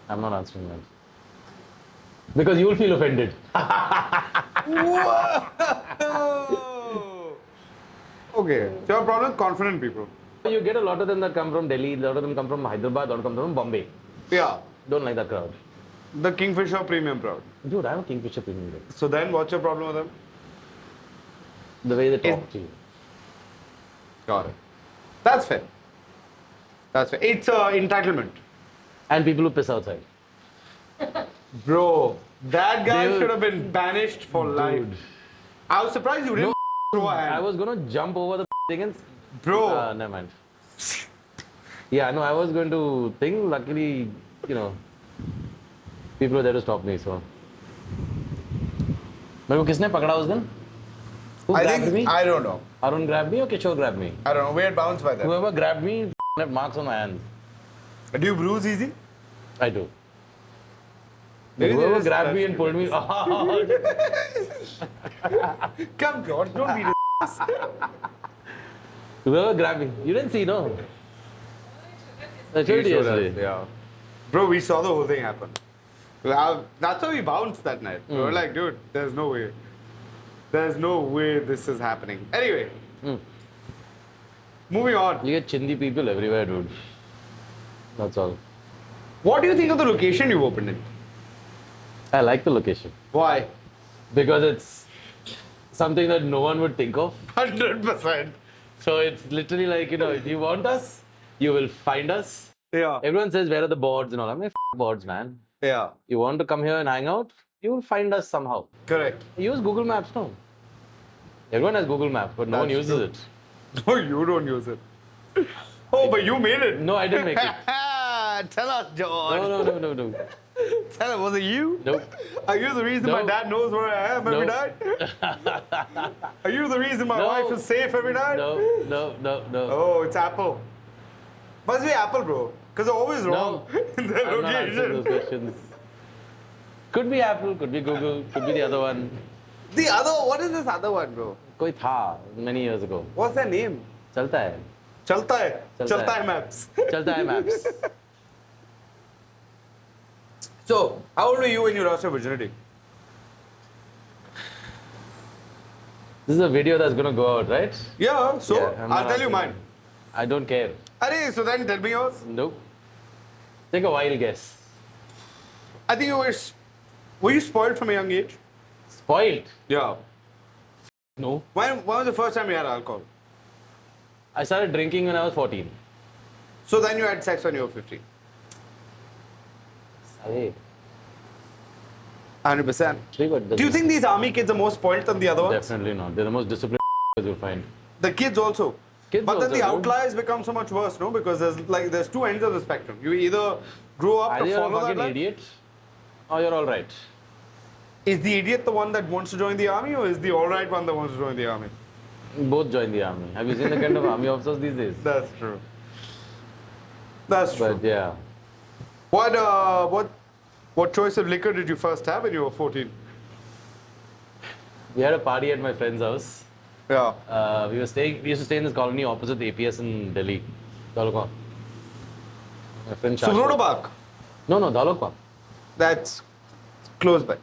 I'm not answering that. Because you'll feel offended. Okay. So your problem with confident people. You get a lot of them that come from Delhi, a lot of them come from Hyderabad, a lot come from Bombay. Yeah. Don't like that crowd. The Kingfisher premium crowd. Dude, I'm a Kingfisher premium guy. So then what's your problem with them? The way they talk to you. Got it. That's fair. That's fair. It's entitlement. And people who piss outside. Bro, that guy Dude. should have been banished for life. Dude. I was surprised you didn't throw a hand. I was gonna jump over the thing and. Bro. Never mind. Yeah, no, I was going to think. Luckily, people were there to stop me. So. मेरे को किसने पकड़ा उस दिन? Who I grabbed think, me? I don't know. Arun grabbed me or Kishore grabbed me? I don't know. Weird bounce by that. Whoever grabbed me had marks on my hands. Do you bruise easy? I do. Maybe there Whoever is grabbed me and pulled me. Come, George, don't be this. Whoever grabbed me. You didn't see, no? I showed you yesterday. Yeah. Bro, we saw the whole thing happen. That's how we bounced that night. We were like, dude, there's no way. There's no way this is happening. Anyway. Moving on. You get chindi people everywhere, dude. That's all. What do you think of the location you opened in? I like the location. Why? Because it's something that no one would think of. 100%. So it's literally like, if you want us, you will find us. Yeah. Everyone says, where are the boards and all? I'm like, boards, man. Yeah. You want to come here and hang out? You will find us somehow. Correct. Use Google Maps now. Everyone has Google Maps, but no one That's uses true. it. No, you don't use it. Oh, but you made it. No, I didn't make it. Tell us, George. No. Tell us, was it you? Nope. Are you the reason my No. dad knows where I am every No. night? Are you the reason my No. wife is safe every night? No. Oh, it's Apple. Must be Apple, bro. Because they're always wrong in their I'm not answering those location. questions. Could be Apple, could be Google, could be the other one. The other, what is this other one, bro? कोई था many years ago. What's their name? चलता है. Chalta hai. Chalta Chalta hai. hai maps. चलता है maps. So, how old were you when you lost your virginity? This is a video that's gonna go out, right? Yeah, so Yeah, I'm I'll not tell you answering mine. that. I don't care. Arey, so then tell me yours. Nope. Take a wild guess. I think you were you spoiled from a young age? Spoiled? Yeah. No. When was the first time you had alcohol? I started drinking when I was 14. So then you had sex when you were 15. Hey, 100%. triggered. Do you think these army kids are more spoiled than the other ones? Definitely not. They're the most disciplined you'll find. The kids also. Kids But then also, the dude. outliers become so much worse, no? Because there's two ends of the spectrum. You either grow up Either to you're a follow that fucking life. idiot or you're alright. Is the idiot the one that wants to join the army, or is the alright one that wants to join the army? Both join the army. Have you seen the kind of army officers these days? That's true. That's true. But yeah. What choice of liquor did you first have when you were 14? We had a party at my friend's house. Yeah. We used to stay in this colony opposite the APS in Delhi. Dalokwa. My friend Subroto Shashwat. Park. No, Dalokwa. That's close by.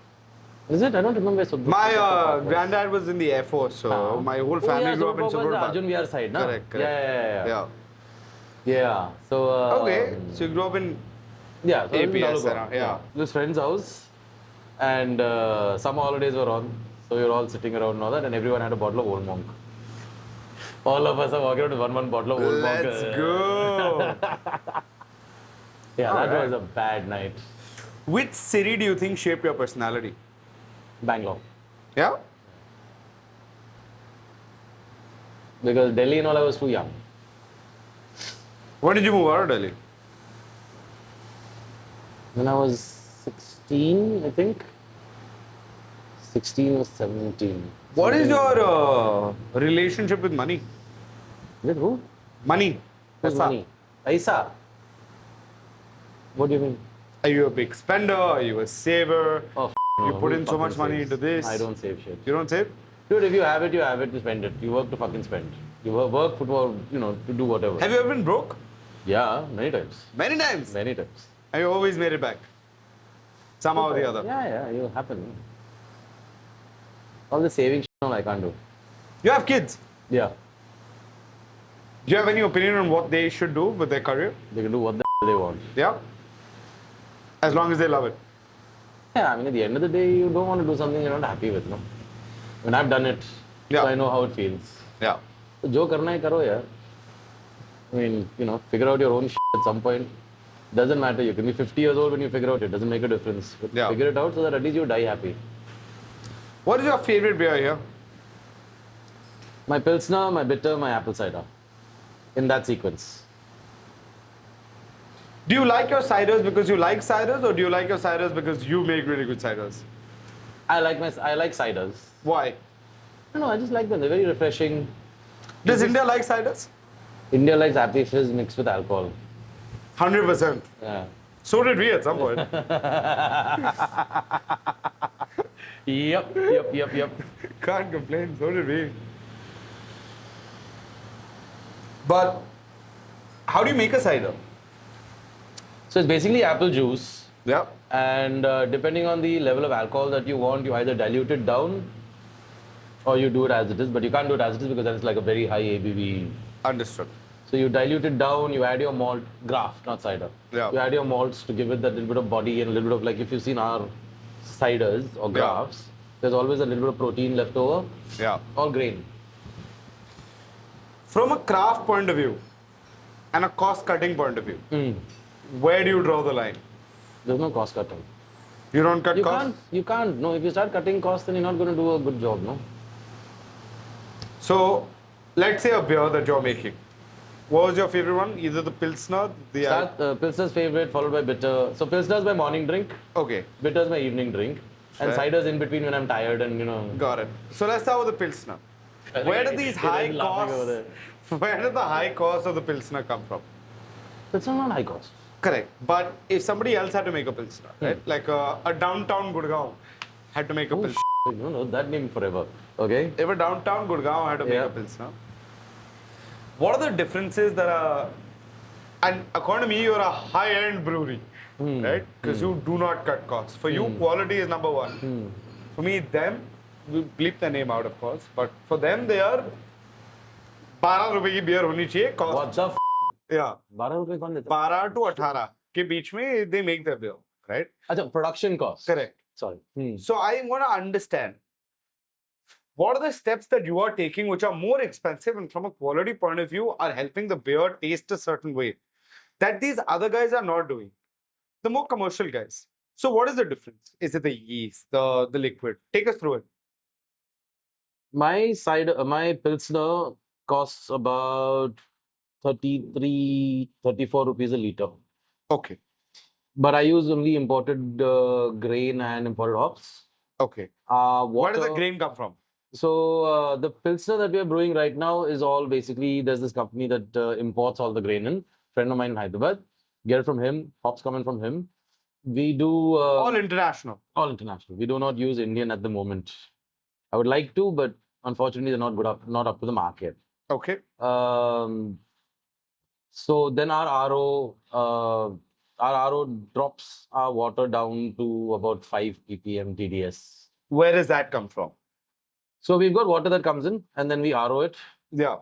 Is it? I don't remember. Subroto My Park was. granddad was in the Air Force, so my whole family yeah, grew up in Subroto Park was Subroto the Park. Arjun Vihar side, no? Correct. Yeah. Yeah. Yeah. So. Okay. So you grew up in Yeah. So I was in APS Dalokwa. around, yeah. This friend's house, and summer holidays were on, so we were all sitting around and all that, and everyone had a bottle of Old Monk. All of us are walking around with one bottle of Old Monk. Let's go. Yeah, that Alright. was a bad night. Which city do you think shaped your personality? Bangalore. Yeah. Because Delhi and all, I was too young. When did you move out of Delhi? When I was 16, I think. 16 or 17. What is Something- your relationship with money? With who? Money. Who's Paisa. money? Paisa. What do you mean? Are you a big spender? Are you a saver? Oh, You no, put who in so fucking much money saves? into this. I don't save shit. You don't save? Dude, if you have it, to spend it. You work to fucking spend. You work for, to do whatever. Have you ever been broke? Yeah, many times. Many times. Many times. And you always made it back. Somehow or the other. Yeah, it'll happen. All the saving shit, no, I can't do. You have kids. Yeah, Do you have any opinion on what they should do with their career? they can do what the they want. Yeah. As long as they love it. Yeah, I mean, at the end of the day, you don't want to do something you're not happy with, no? When I've done it, Yeah. so I know how it feels. Yeah. So, jo karna hai, karo, yeah. I mean, figure out your own shit at some point. Doesn't matter. You can be 50 years old when you figure out it. Doesn't make a difference. But Yeah. figure it out so that at least you die happy. What is your favorite beer here? My Pilsner, my bitter, my apple cider. In that sequence. Do you like your ciders because you like ciders, or do you like your ciders because you make really good ciders? I like ciders. Why? I don't know, I just like them. They're very refreshing. Does India like ciders? India likes happy fizz mixed with alcohol. 100%. Yeah. So did we at some point. Yep. Can't complain. So did we. But how do you make a cider? So it's basically apple juice, Yeah. and depending on the level of alcohol that you want, you either dilute it down or you do it as it is. But you can't do it as it is because then it's like a very high ABV. Understood. So you dilute it down, you add your malt, graft, not cider. Yeah. You add your malts to give it that little bit of body and a little bit of, like, if you've seen our ciders or grafts, there's always a little bit of protein left over, Yeah. all grain. From a craft point of view and a cost-cutting point of view, where do you draw the line? There's no cost cutting. You don't cut costs? You can't. No, if you start cutting costs, then you're not going to do a good job, no? So, let's say a beer that you're making. What was your favorite one? Either the Pilsner, the... Pilsner's favorite, followed by bitter. So Pilsner's my morning drink, Okay, bitter's my evening drink, and Fair. cider's in between when I'm tired and, got it. So let's start with the Pilsner. Where did these high costs... Where did the high cost of the Pilsner come from? Pilsner's not high cost. Correct. But if somebody else had to make a Pilsner, right? Like a downtown Gurgaon had to make a Pilsner. You don't know that name forever, okay? If a downtown Gurgaon had to make Yeah. a Pilsner, what are the differences that are... And according to me, you're a high-end brewery, right? Because you do not cut costs. For you, quality is number one. For me, them, we bleep their name out, of course, but for them, they are 12 रुपए की beer होनी चाहिए cost. What's up? Yeah. 12 रुपए कौन देता? 12 to 18 के बीच में they make their beer, right? अच्छा, production cost. Correct. Sorry. So I want to understand what are the steps that you are taking which are more expensive and from a quality point of view are helping the beer taste a certain way that these other guys are not doing? The more commercial guys. So what is the difference? Is it the yeast, the liquid? Take us through it. My Pilsner costs about 33, 34 rupees a liter. Okay. But I use only imported grain and imported hops. Okay. Water, Where does the grain come from? So the Pilsner that we are brewing right now is all basically, there's this company that imports all the grain in. Friend of mine in Hyderabad. Get it from him. Hops coming from him. We do All international. all international. We do not use Indian at the moment. I would like to, but unfortunately, they're not up to the market. Okay. So then our RO drops our water down to about 5 ppm TDS. Where does that come from? So we've got water that comes in, and then we RO it. Yeah.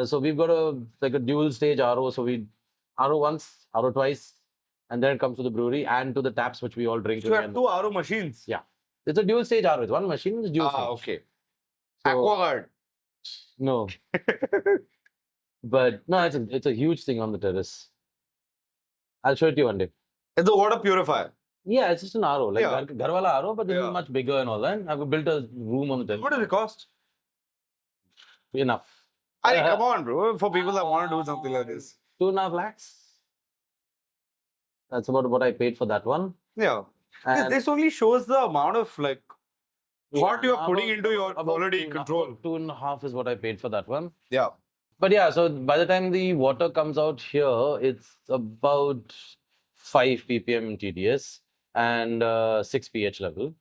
So we've got a dual stage RO. So we RO once, RO twice, and then it comes to the brewery and to the taps which we all drink. So you have two RO machines. Yeah, it's a dual stage RO. It's one machine. It's dual stage. Okay. So, Aquaguard. no, but no, it's a huge thing on the terrace. I'll show it to you one day. It's a water purifier. Yeah, it's just an RO, like Yeah. Garwala RO, but this Yeah. is much bigger and all that. I've built a room on the terrace. What does it cost? Enough. I mean, come on, bro. For people that want to do something like this. 2.5 lakhs. That's about what I paid for that one. Yeah. And This only shows the amount of like what yeah, you're putting into your about quality 2.5 control. 2.5 is what I paid for that one. Yeah. But yeah, so by the time the water comes out here, it's about 5 ppm TDS and 6 pH level.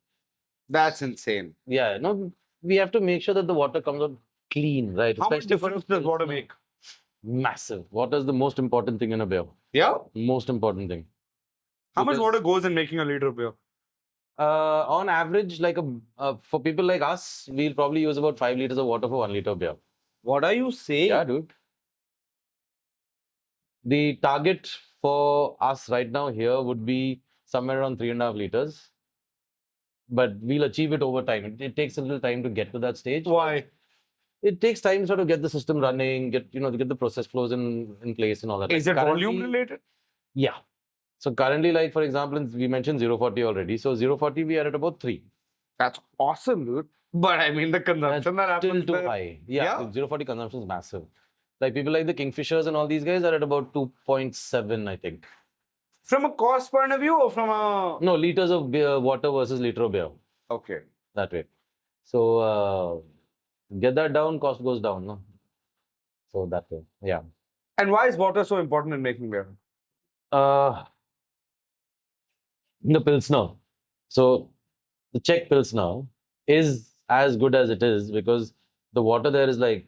That's insane. Yeah, no, we have to make sure that the water comes out clean, right? How much Especially for a difference does water Pilsner. make? Massive. Water is the most important thing in a beer. Yeah. Most important thing. How much Because, water goes in making a liter of beer? On average, like for people like us, we'll probably use about 5 liters of water for 1 liter of beer. What are you saying? Yeah, dude. The target for us right now here would be somewhere around 3.5 liters. But we'll achieve it over time. It takes a little time to get to that stage. Why? It takes time to sort of get the system running, get the process flows in place and all that. Is Like it currently- volume related? Yeah. So currently, like for example, we mentioned 040 already. So 040 we are at about 3. That's awesome, dude. But I mean, the consumption that Still happens too there. high. Yeah, Yeah. 040 consumption is massive. Like people like the Kingfishers and all these guys are at about 2.7, I think. From a cost point of view or from a... No, liters of beer, water versus liter of beer. Okay. That way. So get that down, cost goes down. No? So that way. Yeah. And why is water so important in making beer? The Pilsner. So the Czech Pilsner is as good as it is because the water there is like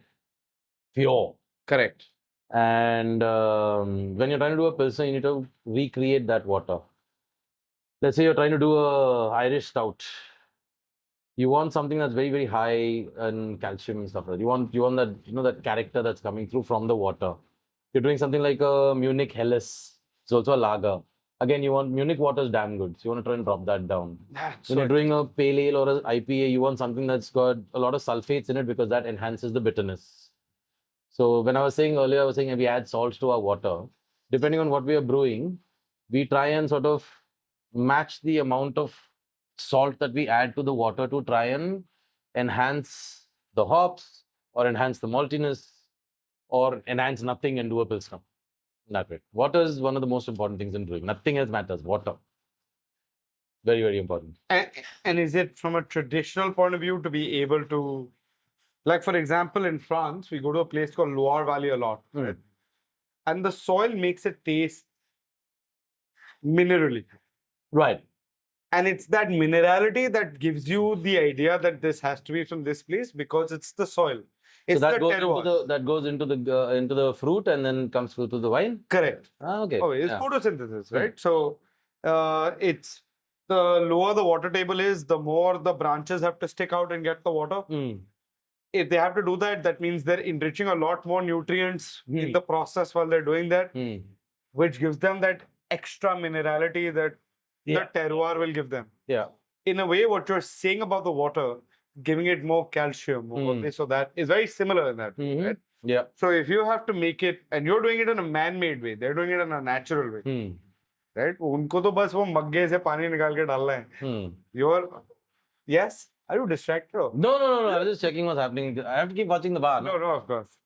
pure. Correct. And when you're trying to do a Pilsner, you need to recreate that water. Let's say you're trying to do a Irish stout. You want something that's very, very high in calcium and stuff like that. You want that, that character that's coming through from the water. You're doing something like a Munich Helles. It's also a lager. Again, you want Munich water is damn good. So you want to try and drop that down. That's When you're doing a pale ale or an IPA, you want something that's got a lot of sulfates in it because that enhances the bitterness. So when I was saying earlier, I was saying we add salts to our water. Depending on what we are brewing, we try and sort of match the amount of salt that we add to the water to try and enhance the hops or enhance the maltiness or enhance nothing and do a Pilsner. That way. Water is one of the most important things in brewing. Nothing else matters. Water. Very, very important. And is it from a traditional point of view to be able to, like for example, in France, we go to a place called Loire Valley a lot, right? And the soil makes it taste minerally. Right. And it's that minerality that gives you the idea that this has to be from this place because it's the soil. It's So that the goes terroir. into the fruit and then comes through to the wine. Correct. Okay. Oh, it's Yeah. photosynthesis, right? So it's the lower the water table is, the more the branches have to stick out and get the water. If they have to do that, that means they're enriching a lot more nutrients in the process while they're doing that, which gives them that extra minerality that the terroir will give them. Yeah. In a way, what you're saying about the water giving it more calcium or this or that is very similar in that. Right? Yeah. So if you have to make it, and you're doing it in a man-made way, they're doing it in a natural way, right? उनको तो बस वो मग्गे से पानी निकाल के डालना है. You're yes. Are you distracted? Or? No. I was just checking what's happening. I have to keep watching the bar. No, of course.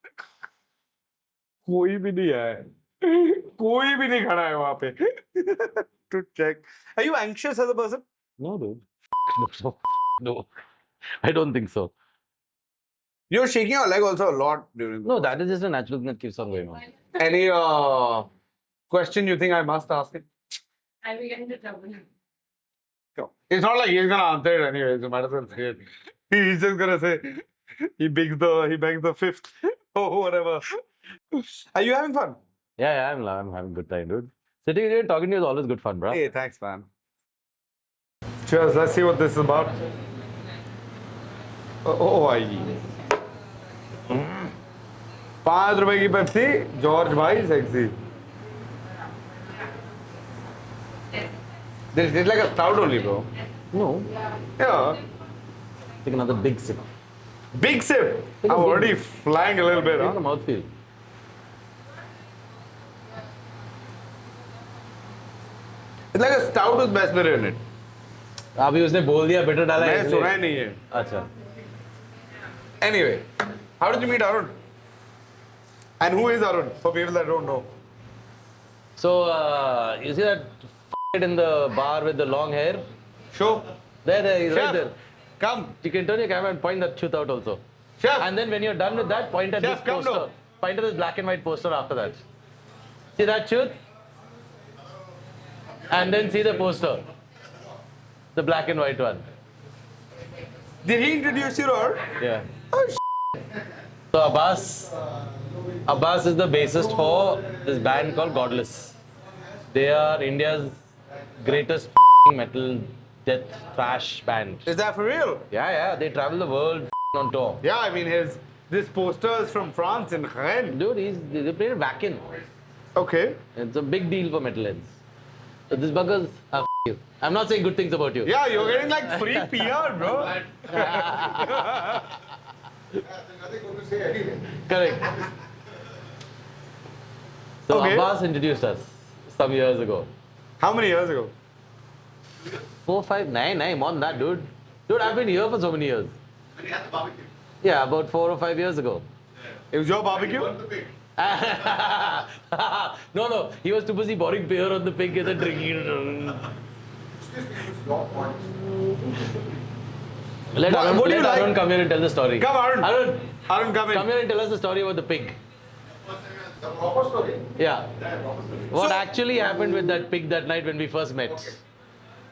कोई भी नहीं है. कोई भी नहीं खड़ा है वहाँ पे. To check. Are you anxious as a person? No, dude. No. I don't think so. You're shaking your leg also a lot during. No, that is just a natural thing that keeps on going on. Any question you think I must ask it? I will get into trouble. It's not like he's gonna answer it anyway, so might as well say it. He's just gonna say he bangs the fifth or whatever. Are you having fun? Yeah, I'm having a good time, dude. Sitting here and talking to you is always good fun, bro. Hey, thanks, man. Cheers. Let's see what this is about. Oh, I. ₹5 की Pepsi, George भाई sexy. This is like a stout only, bro. No. Yeah. Take another big sip. Big sip. I'm already flying a little bit. Take Huh? the mouthfeel. It's like a stout with raspberry in it. अभी उसने बोल दिया bitter डाला है मैं सुना ही नहीं है. अच्छा. Anyway, how did you meet Arun? And who is Arun? For people that don't know. So, you see that in the bar with the long hair? Show. There, he's Chef, right there. come. You can turn your camera and point that shit out also. Chef. And then when you're done with that, point at Chef, this come poster. now. Point at this black and white poster after that. See that shit? And then see the poster. The black and white one. Did he introduce you to her? Yeah. Oh, So Abbas is the bassist for this band called Godless. They are India's greatest metal death thrash band. is that for real? Yeah. They travel the world on tour. Yeah, I mean, this poster is from France in Rennes. Dude, they played at Wacken. Okay. It's a big deal for metalheads. So this buggers are you. I'm not saying good things about you. Yeah, you're getting like free PR, bro. Correct. So Okay. Abbas introduced us some years ago. How many years ago? 4, 5, 9, more than that, dude. Dude, I've been here for so many years. Yeah, about 4 or 5 years ago. It was your barbecue? No, he was too busy pouring beer on the pig and then drinking it. Let What do you Arun like? come here and tell the story. Come, Arun. Arun, come in. come here and tell us the story about the pig. The proper story. Yeah. What So- actually happened with that pig that night when we first met?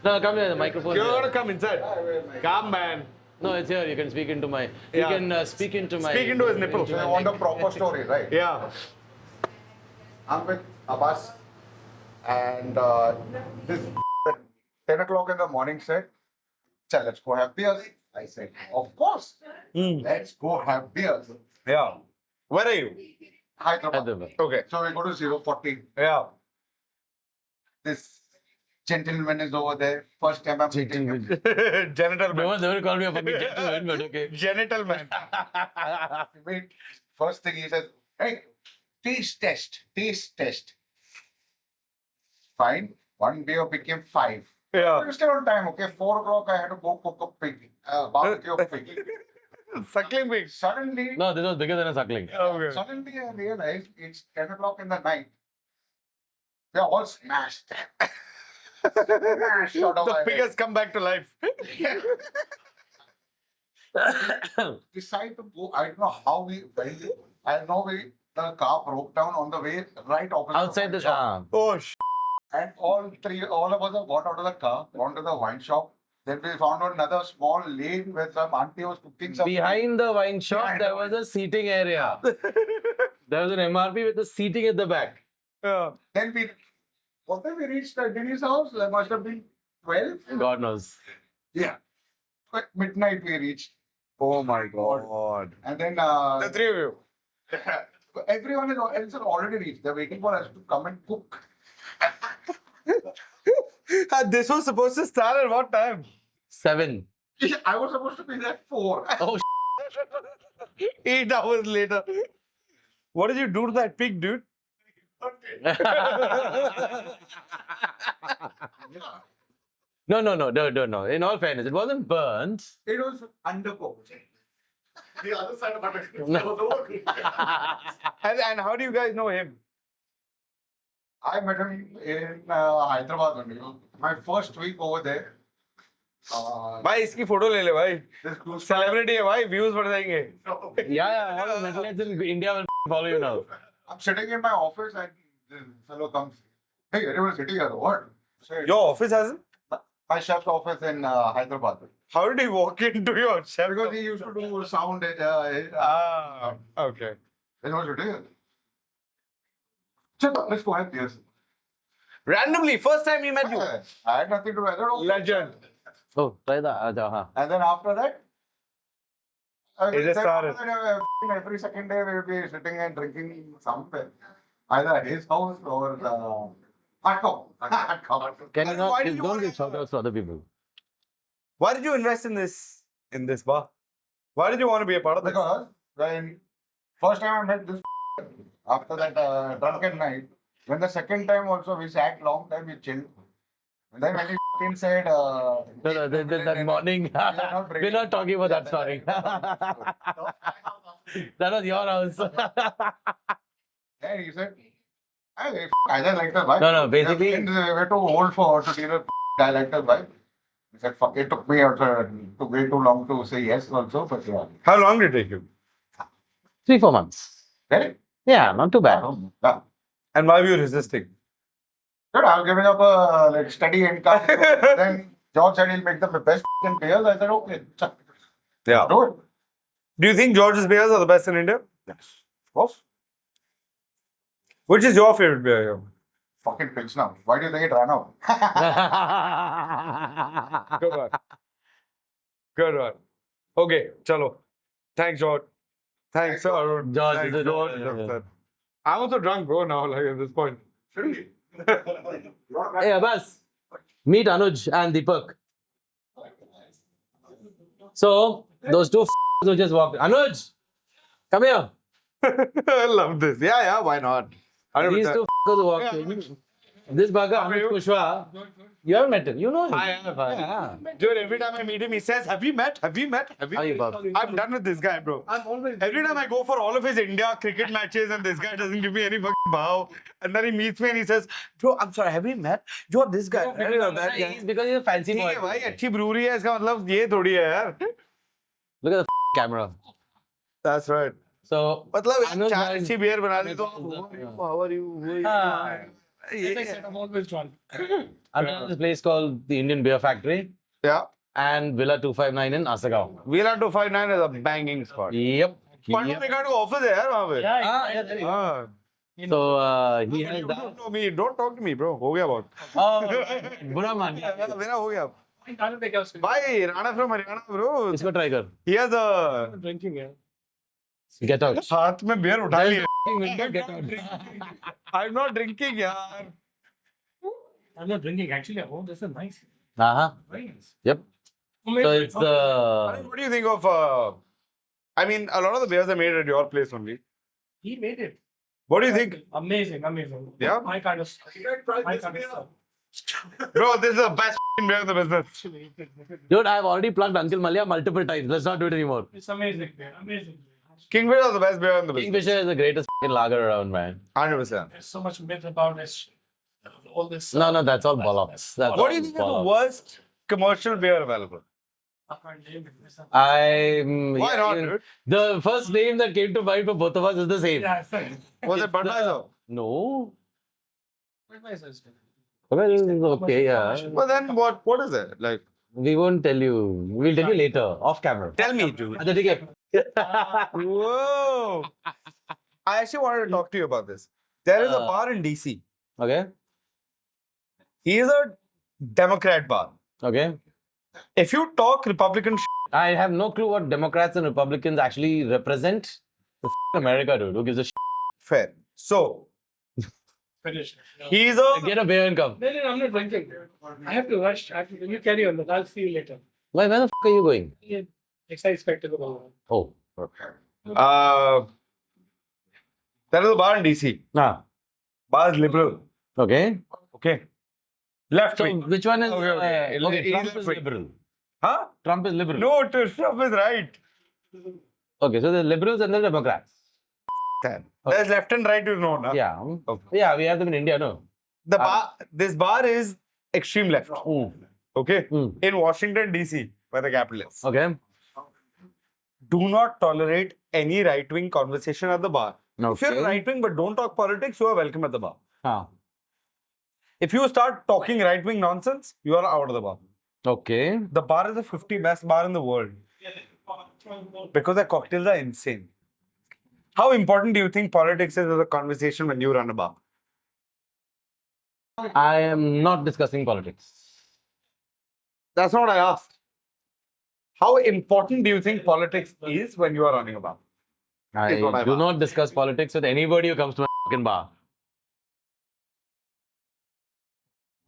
No, come here, the microphone. You're gonna come inside. Come, man. No, it's here. You can speak into my. You Yeah. can speak into my. Speak into his nipple. So you want the proper story, right? Yeah. I'm with Abbas, and this at 10 o'clock in the morning said, "Chal, let's go have beers." I said, "Of course, let's go have beers." Yeah. Where are you? Hyderabad. Hyderabad. Okay. So we go to 040. Yeah. This gentleman is over there. First time I'm meeting him. Genital No man. one's ever called me a fucking gentleman, but okay. Genital man. Wait, first thing he says, "Hey, taste test. Fine. One beer became 5. Yeah. We're still on time, okay? 4 o'clock, I had to go cook a pig, barbecue a pig. Suckling pig. Suddenly, No, this was bigger than a suckling. Okay. suddenly I realized it's 10 o'clock in the night. We're all smashed. Smashed out of The my pig head. has come back to life. Decide to go. I don't know how we went. I know the car broke down on the way right opposite. Outside the this. wine shop. Oh, And all of us have got out of the car, gone to the wine shop. Then we found another small lane where some auntie was cooking something. Behind the wine shop, Behind there the was a seating area. There was an MRP with the seating at the back. Yeah. Then what time we reached Dini's house? There must have been 12. God knows. Yeah. At midnight we reached. Oh my God. And then The three of you. everyone else had already reached. They're waiting for us to come and cook. This was supposed to start at what time? 7. I was supposed to be there 4. Oh, 8 hours later. What did you do to that pig, dude? No. In all fairness, it wasn't burnt. It was undercooked. The other side of my machine. And how do you guys know him? I met him in Hyderabad only. My first week over there. भाई इसकी photo ले ले भाई. This blue Celebrity है भाई, views बढ़ जाएंगे. Yeah, all the metalheads in India will follow you now. I'm sitting in my office and this fellow comes. Hey, everyone's sitting here. What? Say, Your office has it? my chef's office in Hyderabad. How did he walk into your chef? Because he used to do sound. Okay. Then what's sitting here? Shut up, let's go have beers. Randomly, first time he met you. I had nothing to do. I said, okay. Legend. Oh, try that. Huh. And then after that, It just then started. after that, every second day we would be sitting and drinking something, either at his house or at home. Can you not? Why do Please you don't wanna- give shout outs to other people. Why did you invest in this bar? Why did you want to be a part of this? Because when first time I met this, after that drunken night, when the second time also we sat long time, we chilled. And then when he f***ing said, No, that morning. We're not talking about that story. That was your house. yeah, he said, hey, I just like the vibe. No, basically- we're too old to deal with I like the vibe. He said, fuck, it took me also way too long to say yes also, but yeah. How long did it take you? 3-4 months. Really? Yeah, not too bad. Yeah. And why were you resisting? Dude, I was giving up a like steady income. Then George said he'll make the best f***ing beers. I said, okay, Yeah. do it. Do you think George's beers are the best in India? Yes. Of course. Which is your favorite beer here? Fucking pills now. Why do you think it ran out? Good one. Good one. Okay, chalo. Thanks, George. Thanks, Arun. George, Thanks, is it- George. yeah. I'm also drunk, bro, now, like, at this point. Shouldn't we? Hey, Abbas, meet Anuj and Deepak. So, those two who just walked. Anuj, come here. I love this. Yeah, why not? These 100%. two who walked in. This bugger, How are Anuj you? Kushwaha, you haven't met him. You know him. I have. Yeah. Dude, every time I meet him, he says, have we met? Have we met? Have we How you, met? Bob? I'm done with this guy, bro. I'm always Every time I go for all of his India cricket matches and this guy doesn't give me any fucking bow. And then he meets me and he says, bro, I'm sorry, have we met? You're this guy. I don't know that guy. He's because he's a fancy ठीक boy. है भाई अच्छी brewery है इसका मतलब ये थोड़ी है यार. Look at the camera. That's right. So, मतलब Anuj चार has- अच्छी beer बना दी तो Yeah. how are you? Who are you? Ah. as I said, I'm always drunk. I'm at this place called the Indian Beer Factory Yeah. and Villa 259 in Asagaon. Villa 259 is a banging spot. Yep. Pardon me, का office है यार वहाँ पे. Yeah, Ah, yeah, there you go. हाँ. So, he But has you that. don't know me. Don't talk to me, bro. हो गया बहुत. Oh, बुरा मान गया. मेरा हो गया. I can't take us. भाई Rana from Haryana, bro. इसको try कर. He has a I'm drinking here. Get out. हाथ में beer उठा There's लिया. a window, get out. I'm not drinking यार. I'm not drinking. Actually, oh, this is nice. Uh-huh. Very nice. Yep. So it's I mean, the... what do you think of? I mean, a lot of the beers are made at your place only. He made it. What do you think, Amazing, amazing. Yeah? My kind of stuff. My kind of stuff. bro? This is the best beer in the business. Actually, Dude, I've already plugged Uncle Malia multiple times. Let's not do it anymore. it's amazing, man. Amazing. Kingfisher is the best beer in the business. Kingfisher is the greatest lager around, man. 100%. There's so much myth about this. All this. No, that's all bollocks. That's What do you think is the bollocks. worst commercial beer available? I can't name it. It's not- Why not, dude? The first name that came to mind for both of us is the same. Yeah, it's like. Was it Budweiser? No. Budweiser is good. Well, okay, yeah. Well, then what is it? Like, We won't tell you. We'll tell you later, off camera. tell me, dude. अच्छा, ठीक है. Whoa! I actually wanted to talk to you about this. There is a bar in DC. Okay. He is a Democrat bar. Okay. If you talk Republican I have no clue what Democrats and Republicans actually represent. America, dude. Who gives a fair. So, Finish. No. he's a Get a beer and come. No, I'm not drinking. I have to rush. You carry on that. I'll see you later. Why? Where the f are you going? Yeah, excise spectacle. Oh, okay. There is a bar in DC. Ah, Bar is liberal. okay. Okay. Left So wing. which one is Okay. okay? He's Trump left is wing. liberal. Huh? Trump is liberal. No, Trump is right. Okay, so the liberals and the Democrats. There's left and right, you know. Na? Yeah. Okay. Yeah, we have them in India, no? This bar is extreme left. Okay. Mm. In Washington, DC, where the capital is. Okay. Do not tolerate any right wing conversation at the bar. If you're Okay. right wing but don't talk politics, you are welcome at the bar. Ah. If you start talking right wing nonsense, you are out of the bar. Okay. The bar is the 50 best bar in the world because the cocktails are insane. How important do you think politics is as a conversation when you run a bar? I am not discussing politics. That's not what I asked. How important do you think politics is when you are running a bar? I what I've do asked. not discuss politics with anybody who comes to my fucking bar.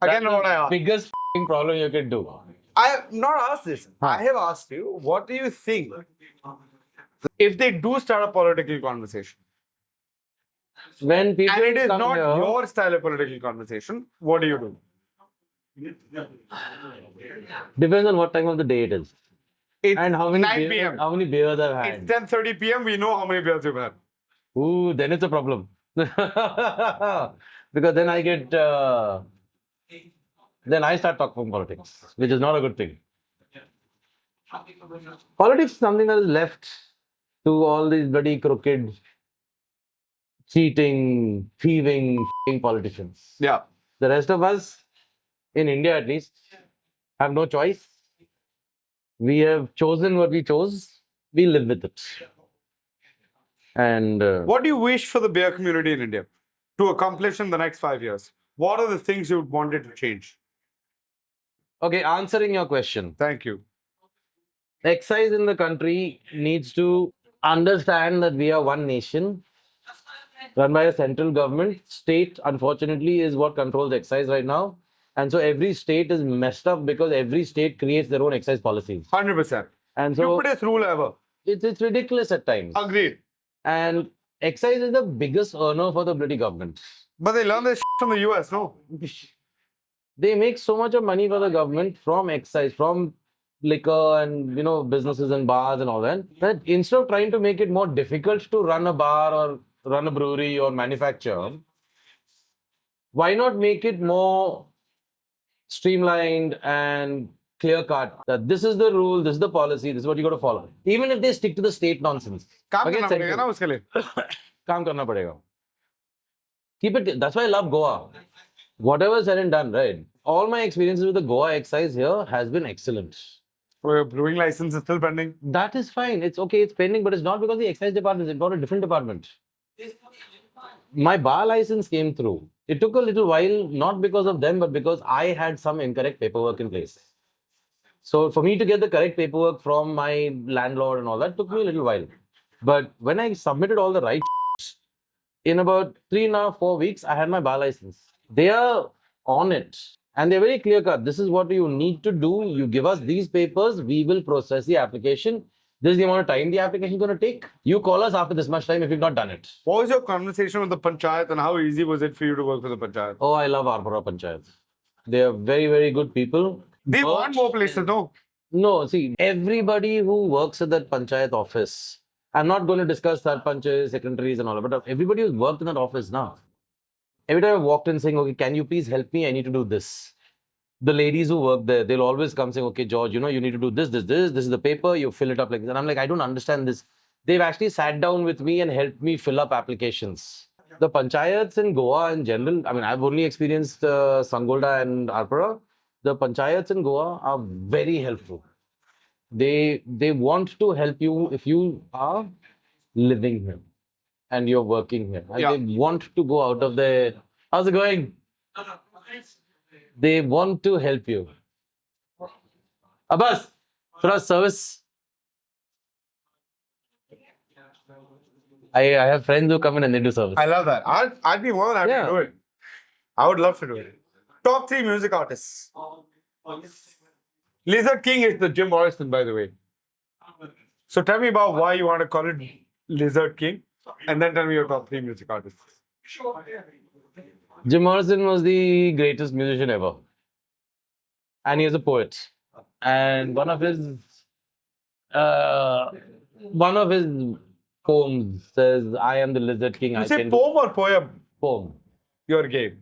Again, That's what the I asked. biggest fucking problem you can do. I have not asked this. Huh. I have asked you, what do you think if they do start a political conversation? When people And it is come not here, your style of political conversation, what do you do? depends on what time of the day it is It's and how 9 many p.m. how many beers I've had. It's 10:30 p.m. We know how many beers you've had. Ooh, then it's a problem. Because then I get, then I start talking politics, which is not a good thing. Politics is something that is left to all these bloody crooked, cheating, thieving, f***ing politicians. Yeah. The rest of us, in India at least, have no choice. We have chosen what we chose. We live with it. And What do you wish for the beer community in India to accomplish in the next 5 years? What are the things you would want it to change? okay, answering your question, Thank you. excise in the country needs to understand that we are one nation run by a central government. State, unfortunately, is what controls excise right now. And so every state is messed up because every state creates their own excise policies. 100%. And so Stupidest rule ever. it's ridiculous at times. Agreed. And excise is the biggest earner for the bloody government. But they learn this from the US, no? They make so much of money for the government from excise, from liquor and businesses and bars and all that instead of trying to make it more difficult to run a bar or run a brewery or manufacture, why not make it more streamlined and clear cut that this is the rule, this is the policy, this is what you got to follow. Even if they stick to the state nonsense. काम Again, करना पड़ेगा central. ना उसके लिए. काम करना पड़ेगा. Keep it. That's why I love Goa. Whatever said and done, right? All my experiences with the Goa excise here has been excellent. So your brewing license is still pending. That is fine. It's okay. It's pending, but it's not because the excise department. It's got a different department. My bar license came through. It took a little while, not because of them, but because I had some incorrect paperwork in place. So for me to get the correct paperwork from my landlord and all that took me a little while. But when I submitted all the right in about 3.5, 4 weeks, I had my bar license. They are on it. And they're very clear cut. This is what you need to do. You give us these papers, we will process the application. This is the amount of time the application is going to take. You call us after this much time if you've not done it. What was your conversation with the panchayat and how easy was it for you to work with the panchayat? Oh, I love Arpura Panchayat. They are very, very good people. They But- want more places, no? No, see, everybody who works at that panchayat office, I'm not going to discuss sarpanches, secretaries and all, but everybody who's worked in that office now, every time I walked in saying, okay, can you please help me? I need to do this. The ladies who work there, they'll always come saying, okay, George, you need to do this, this, this. This is the paper, you fill it up like this. And I'm like, I don't understand this. They've actually sat down with me and helped me fill up applications. The panchayats in Goa in general, I mean, I've only experienced Sangolda and Arpura. The panchayats in Goa are very helpful. They want to help you if you are living here and you're working here. And Yeah. they want to go out of their... How's it going? They want to help you. Abbas, for our service. I have friends who come in and they do service. I love that. I'd be more than happy Yeah. to do it. I would love to do it. Top 3 music artists. Lizard King is the Jim Morrison, by the way. So tell me about why you want to call it Lizard King, and then tell me your top 3 music artists. Jim Morrison was the greatest musician ever. And he is a poet. And one of his poems says, I am the Lizard King. You I say can poem or poem? poem. You're gay.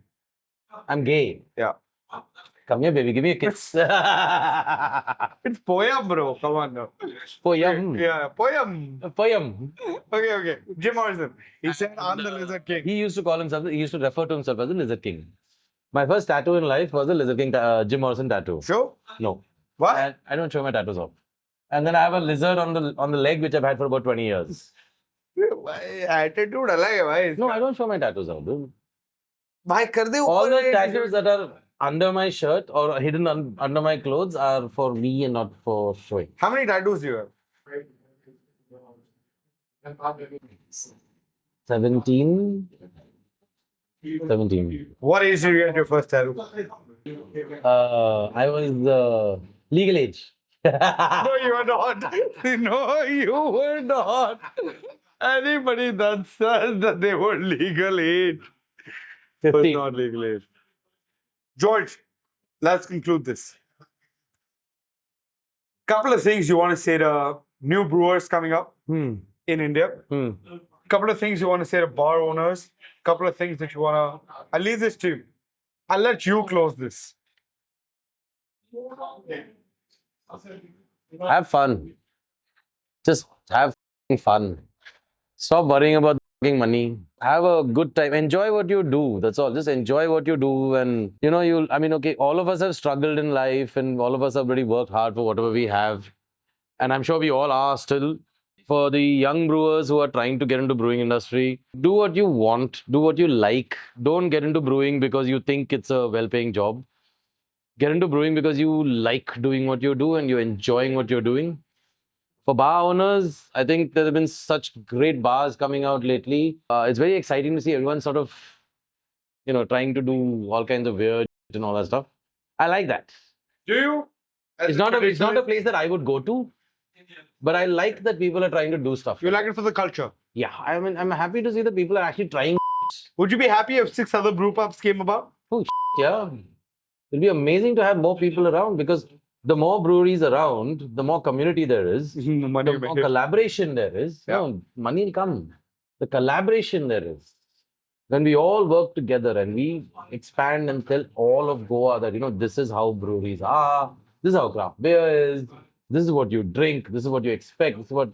I'm gay. Yeah. Come here, baby. Give me a kiss. It's poem, bro. Come on now. Poem. Yeah, poem. Poem. Okay. Jim Morrison. He said, I'm the Lizard King. He used to call himself, he used to refer to himself as the Lizard King. My first tattoo in life was a Lizard King Jim Morrison tattoo. Sure? No. What? And I don't show my tattoos off. And then I have a lizard on the leg which I've had for about 20 years. Attitude अलग है भाई. No, I don't show my tattoos out, dude. भाई कर दे All ऊपर the एक tattoos that are under my shirt or hidden under my clothes are for me and not for showing. How many tattoos do you have? 17. 17. What age did you get your first tattoo? I was legal age. No, you were not. No, you were not. Anybody that says that they were legal age was 15. not legal age. George, let's conclude this. Couple of things you want to say to new brewers coming up in India. Couple of things you want to say to bar owners. Couple of things that you want to. I'll leave this to you. I'll let you close this. Have fun. Just have fun. Stop worrying about money. Have a good time. Enjoy what you do. That's all. Just enjoy what you do. And okay, all of us have struggled in life and all of us have really worked hard for whatever we have. And I'm sure we all are still. For the young brewers who are trying to get into brewing industry, do what you want, do what you like. Don't get into brewing because you think it's a well-paying job. Get into brewing because you like doing what you do and you're enjoying what you're doing. For bar owners, I think there have been such great bars coming out lately. It's very exciting to see everyone sort of, trying to do all kinds of weird and all that stuff. I like that. Do you? It's not a place that I would go to, but I like that people are trying to do stuff. You like it for the culture. Yeah, I mean, I'm happy to see that people are actually trying. Would you be happy if 6 other brew pubs came about? Oh, yeah. It'll be amazing to have more people around because the more breweries around, the more community there is, the more collaboration there is. Yeah. No, money will come. The collaboration there is. When we all work together and we expand and tell all of Goa that, this is how breweries are, this is how craft beer is, this is what you drink, this is what you expect, this is what...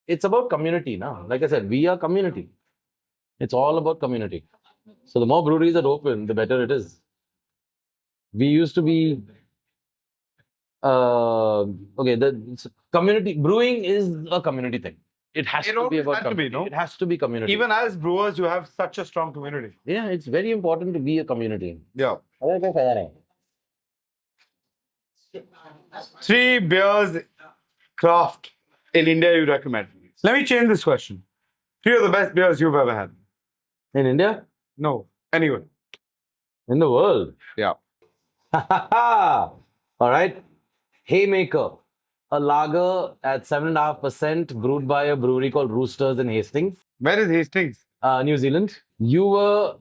It's about community now. Like I said, we are community. It's all about community. So the more breweries are open, the better it is. We used to be... the community... Brewing is a community thing. It has to be about community. No? It has to be community. Even as brewers, you have such a strong community. Yeah, it's very important to be a community. Yeah. 3 beers craft in India you recommend. Let me change this question. 3 of the best beers you've ever had. In India? No, anywhere. In the world? Yeah. All right. Haymaker, a lager at 7.5% brewed by a brewery called Roosters in Hastings, Where is Hastings? New Zealand. You were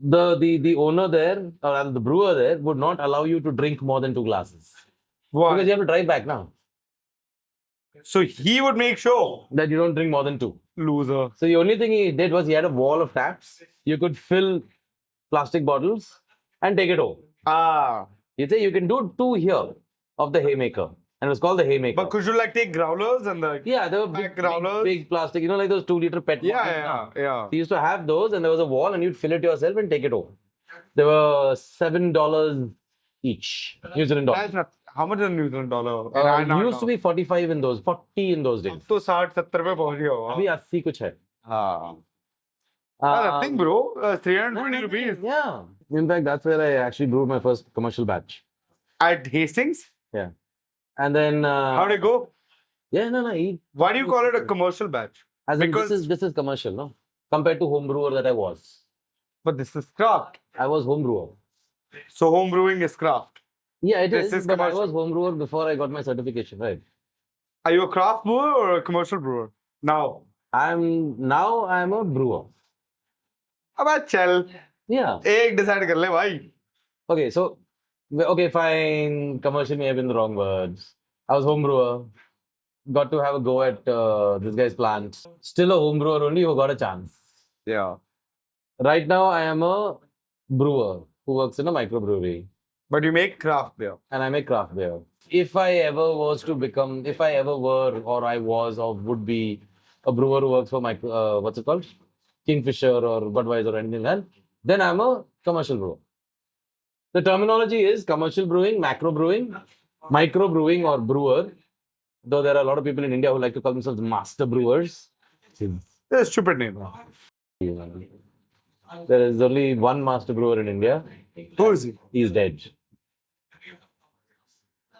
the owner there, or the brewer there, would not allow you to drink more than 2 glasses. Why? Because you have to drive back now. So he would make sure. That you don't drink more than 2. Loser. So the only thing he did was he had a wall of taps. You could fill plastic bottles and take it home. Ah. He'd say you can do 2 here of the Haymaker. And it was called the Haymaker. But could you take growlers and the... Yeah, they were Pack growlers? big plastic, like those 2-liter pet bottles. Yeah. He used to have those and there was a wall and you'd fill it yourself and take it home. They were $7 each, New Zealand dollars. That's not... How much is a New Zealand dollar? It used to be 45 in those, 40 in those days. तो 60-70 पे पहुंच गया होगा. अभी 80 कुछ है. हाँ. Nothing, bro. 320 rupees. Yeah. In fact, that's where I actually brewed my first commercial batch. At Hastings? Yeah. And then... How'd it go? Yeah, no. Why do you call it a commercial batch? As in, Because- this is commercial, no? Compared to home brewer that I was. But this is craft. I was home brewer. So home brewing is craft. Yeah, it This is. is But I commercial. was home brewer before I got my certification, right? Are you a craft brewer or a commercial brewer? Now. I'm a brewer. अब चल Yeah. एक decide कर ले भाई. Okay, so okay, fine. Commercial may have been the wrong words. I was home brewer. Got to have a go at this guy's plant. Still a home brewer only who got a chance. Yeah. Right now, I am a brewer who works in a microbrewery. But you make craft beer. And I make craft beer. If I ever were, or I was, or would be a brewer who works for what's it called? Kingfisher or Budweiser or anything else, then I'm a commercial brewer. The terminology is commercial brewing, macro brewing, micro brewing, or brewer. Though there are a lot of people in India who like to call themselves master brewers. That's a stupid name. There is only one master brewer in India. Who is he? He's dead.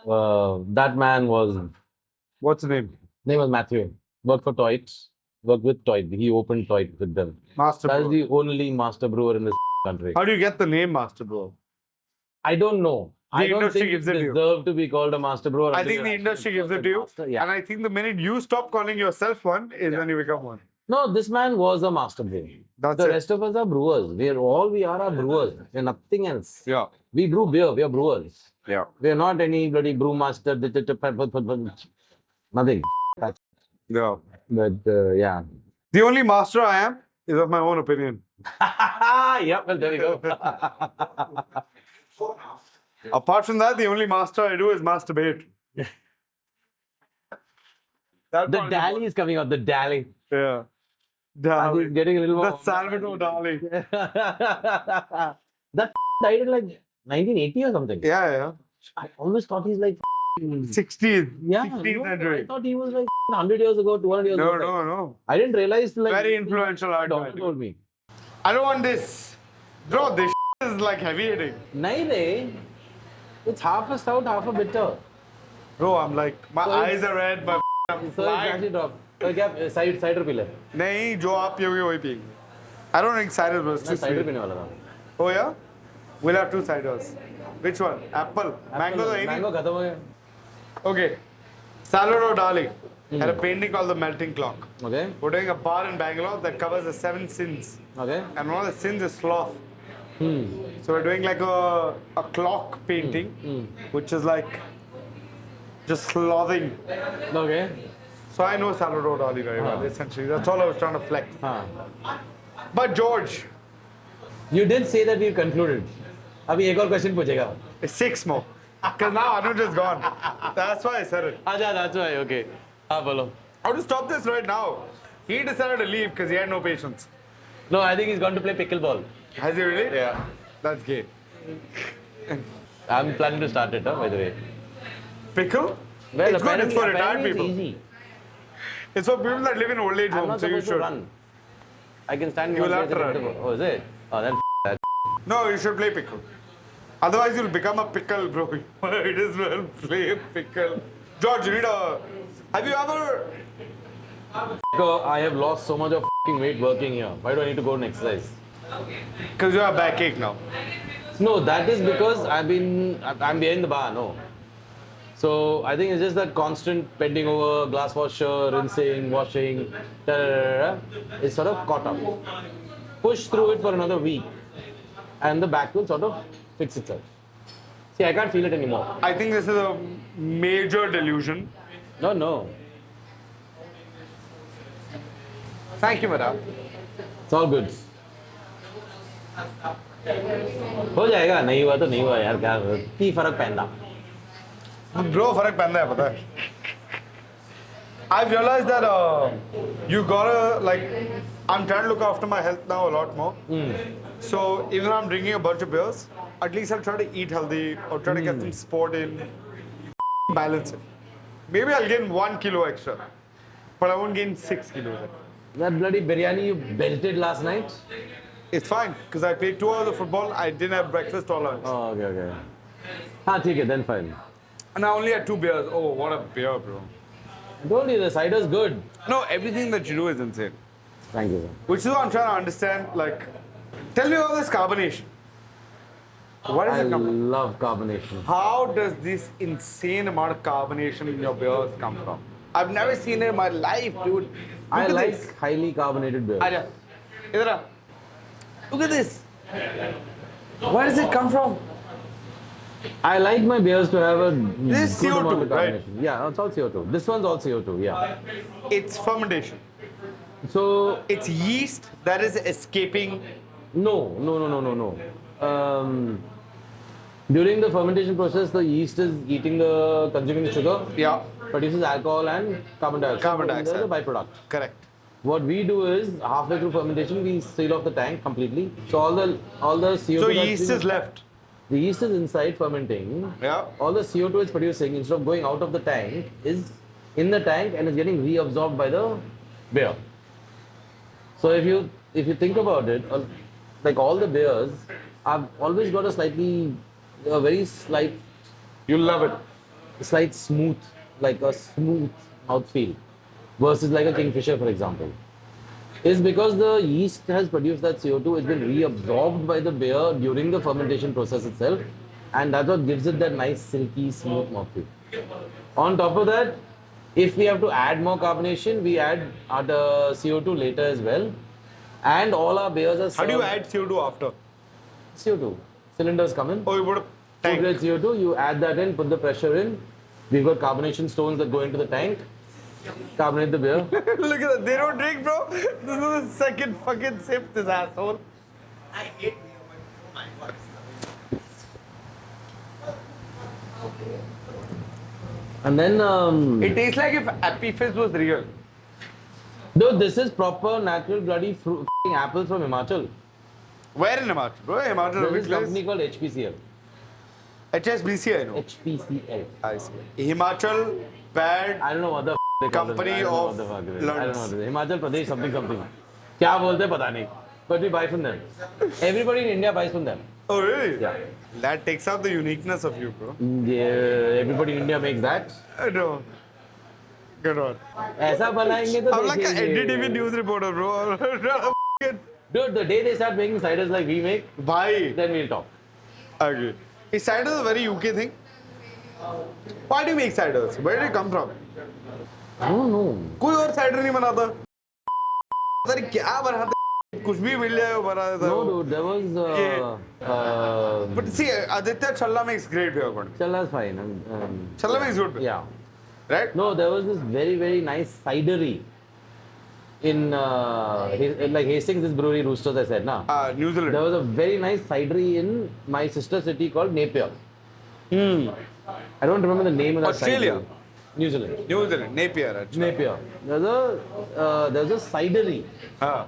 That man was What's the name? name was Matthew. Worked for Toit. Worked with Toit. He opened Toit with them. Master That is brewer. the only master brewer in this country. How do you get the name Master Brewer? I don't know. I don't industry think gives it it to you. deserve to be called a master brewer. I until think you're the actually industry gives it to you. master. Yeah. And I think the minute you stop calling yourself one is when you become one. No, this man was a master brewer. That's The it. rest of us are brewers. We are brewers. We're nothing else. Yeah. We brew beer. We are brewers. Yeah. We are not any bloody brewmaster. Nothing. Yeah. But yeah. The only master I am is of my own opinion. Yep, well, there we go. Apart from that, the only master I do is masturbate. That The part is Dali is coming out. The Dali. Yeah. I think Dali. it's getting a little more. The Salvador Dali. That died in like 1980 or something. Yeah, yeah. I always thought he's like 60s. yeah. 16th No, I century. thought he was like 100 years ago, 200 years No, ago. no, no. I didn't realize like Very influential art doctor guy. told me. I don't want this. Bro, this is like heavy hitting. Nahi re. It's half a stout, half a bitter. Bro, I'm like, my So eyes it's- are red, my I'm So it's flying. actually dropped. So क्या cider P ले? नहीं, जो आप पियोगे वही पिएंगे. I don't drink cider, bro. It's too मैं cider sweet. पीने वाला था. Oh yeah? We'll have 2 ciders. Which one? Apple? Mango तो है ही नहीं. Mango खत्म हो गया. Okay. Salvador Dali had a painting called The Melting Clock. Okay. We're doing a bar in Bangalore that covers the 7 sins. Okay. And one of the sins is sloth. Hmm. So we're doing like a clock painting, which is like just slothing. Okay. So I know Salvador Dali very well, essentially. That's all I was trying to flex. हाँ. But George, You did say that we concluded. अभी एक और question पूछेगा. 6 more. Because now Anuj is gone. That's why I said it. अच्छा, that's why. Okay. हाँ बोलो. How to stop this right now? He decided to leave because he had no patience. No, I think he's gone to play pickleball. Has he really? Yeah. That's gay. I'm planning to start it, by the way. Pickle? Well, It's good, it's for retired apparently people. it's easy. It's for people that live in old age I'm homes, not so you supposed to should. run. I can stand in You one will have place to and run. hit the ball. Oh, is it? Oh, then that. No, you should play pickle. Otherwise, you'll become a pickle, bro. You might as well play pickle. George, you need a. Have you ever. I have lost so much of weight working here. Why do I need to go and exercise? Because you have backache now. No, that is because I'm behind the bar. No. So I think it's just that constant bending over, glass washer, rinsing, washing, it's sort of caught up. Push through it for another week, and the back will sort of fix itself. See, I can't feel it anymore. I think this is a major delusion. No, no. Thank you, madam. It's all good. हो जाएगा नहीं हुआ तो नहीं हुआ यार क्या की फर्क पैंदा Bro, farak panda hai, pata hai. I've realized that you gotta, like, I'm trying to look after my health now a lot more. So even though I'm drinking a bunch of beers, at least I'll try to eat healthy or try to get some sport in, balance it. Maybe I'll gain 1 kilo extra, but I won't gain 6 kilos. That bloody biryani you belted last night. It's fine, because I played 2 hours of football, I didn't have breakfast or lunch. Oh, okay. हाँ ठीक है then fine. And I only had 2 beers. Oh, what a beer, bro. I told you the cider's good. No, everything that you do is insane. Thank you, sir. Which is what I'm trying to understand. Like, tell me about this carbonation. What is I it come? love carbonation. How does this insane amount of carbonation in your beers come from? I've never seen it in my life, dude. Look I at like this. highly carbonated beers. Aja. Idhar aa. Look at this. Where does it come from? I like my beers to have a This is good amount CO2, of right? carbonation. Yeah, it's all CO2. This one's all CO2, yeah. It's fermentation. So, It's yeast that is escaping. no. During the fermentation process, the yeast is consuming the sugar, Yeah. produces alcohol and carbon dioxide. Carbon There's dioxide. a byproduct. Correct. What we do is halfway through fermentation, we seal off the tank completely. So all the CO2. So that's yeast been- is left. The yeast is inside fermenting. Yeah. All the CO2 it's producing, instead of going out of the tank, is in the tank and is getting reabsorbed by the beer. So if you think about it, like all the beers, I've always got a very slight, You love it. smooth, like a smooth mouthfeel, versus like a Kingfisher, for example. Is because the yeast has produced that CO2, it's been reabsorbed by the beer during the fermentation process itself, and that's what gives it that nice, silky, smooth mouthfeel. On top of that, if we have to add more carbonation, we add the CO2 later as well. And all our beers are How do you served- add CO2 after? CO2. Cylinders come in. Oh, you put a Food tank. grade CO2, you add that in, put the pressure in. We've got carbonation stones that go into the tank. Carbonate the beer. Look at that. They don't drink, bro. This is the second fucking sip, this asshole. I hate And then, It tastes like if Appy Fizz was real. dude, this is proper natural bloody apples from Himachal. Where in Himachal? Bro, Himachal, There's which this place? company called HPCL. HSBC, I know. HPCL. I see. Himachal, bad. I don't know what the they call Company it. I don't know of what the fuck it is. I Lunds. don't know what it is. Himachal Pradesh something. क्या बोलते हैं पता नहीं. But we buy from them. Everybody in India buys from them. Oh, really? Yeah. That takes out the uniqueness of you, bro. Yeah, everybody in India makes that. I know. Good one. ऐसा बनाएंगे तो I'm like an देखेंगे. NDTV news reporter, bro. Dude, the day they start making ciders like we make, Bhai. then we'll talk. Okay. Is cider a very UK thing? Why do you make ciders? Where did it come from? I don't know. कोई और cider नहीं बनाता? पता नहीं क्या बनाते? कुछ भी मिल जाए वो बना देता है No, वो. dude, there was. But see, Aditya Challa makes great beer. Challa's fine. Challa makes good beer. Yeah. Right? No, there was this very, very nice cidery in like Hastings, this brewery, Roosters, I said, na. New Zealand. There was a very nice cidery in my sister city called Napier. I don't remember the name of that Australia? cidery. New Zealand. New Zealand. Napier. अच्छा. Napier. There's a cidery. हाँ.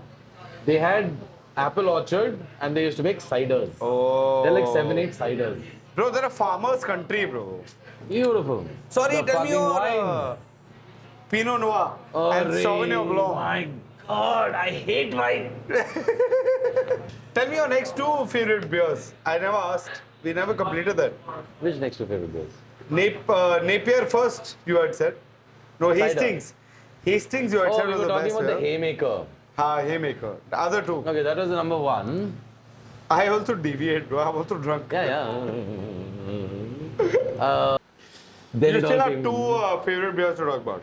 They had apple orchard and they used to make ciders. Oh. They're like 7-8 ciders. Bro, they're a farmer's country, bro. Beautiful. Sorry, The tell me fucking your wine. Pinot Noir and Arre, Sauvignon Blanc. My God, I hate wine. Tell me your next two favorite beers. I never asked. We never completed that. Which next to favorite beers? Napier first, you had said. No, Cider. Hastings. Hastings, you had Oh, said we was were the talking best about the beer. Haymaker. Haymaker. The other two. Okay, that was the number one. I also deviate, bro. I'm also drunk. Yeah. Then You it still all have came- two favorite beers to talk about.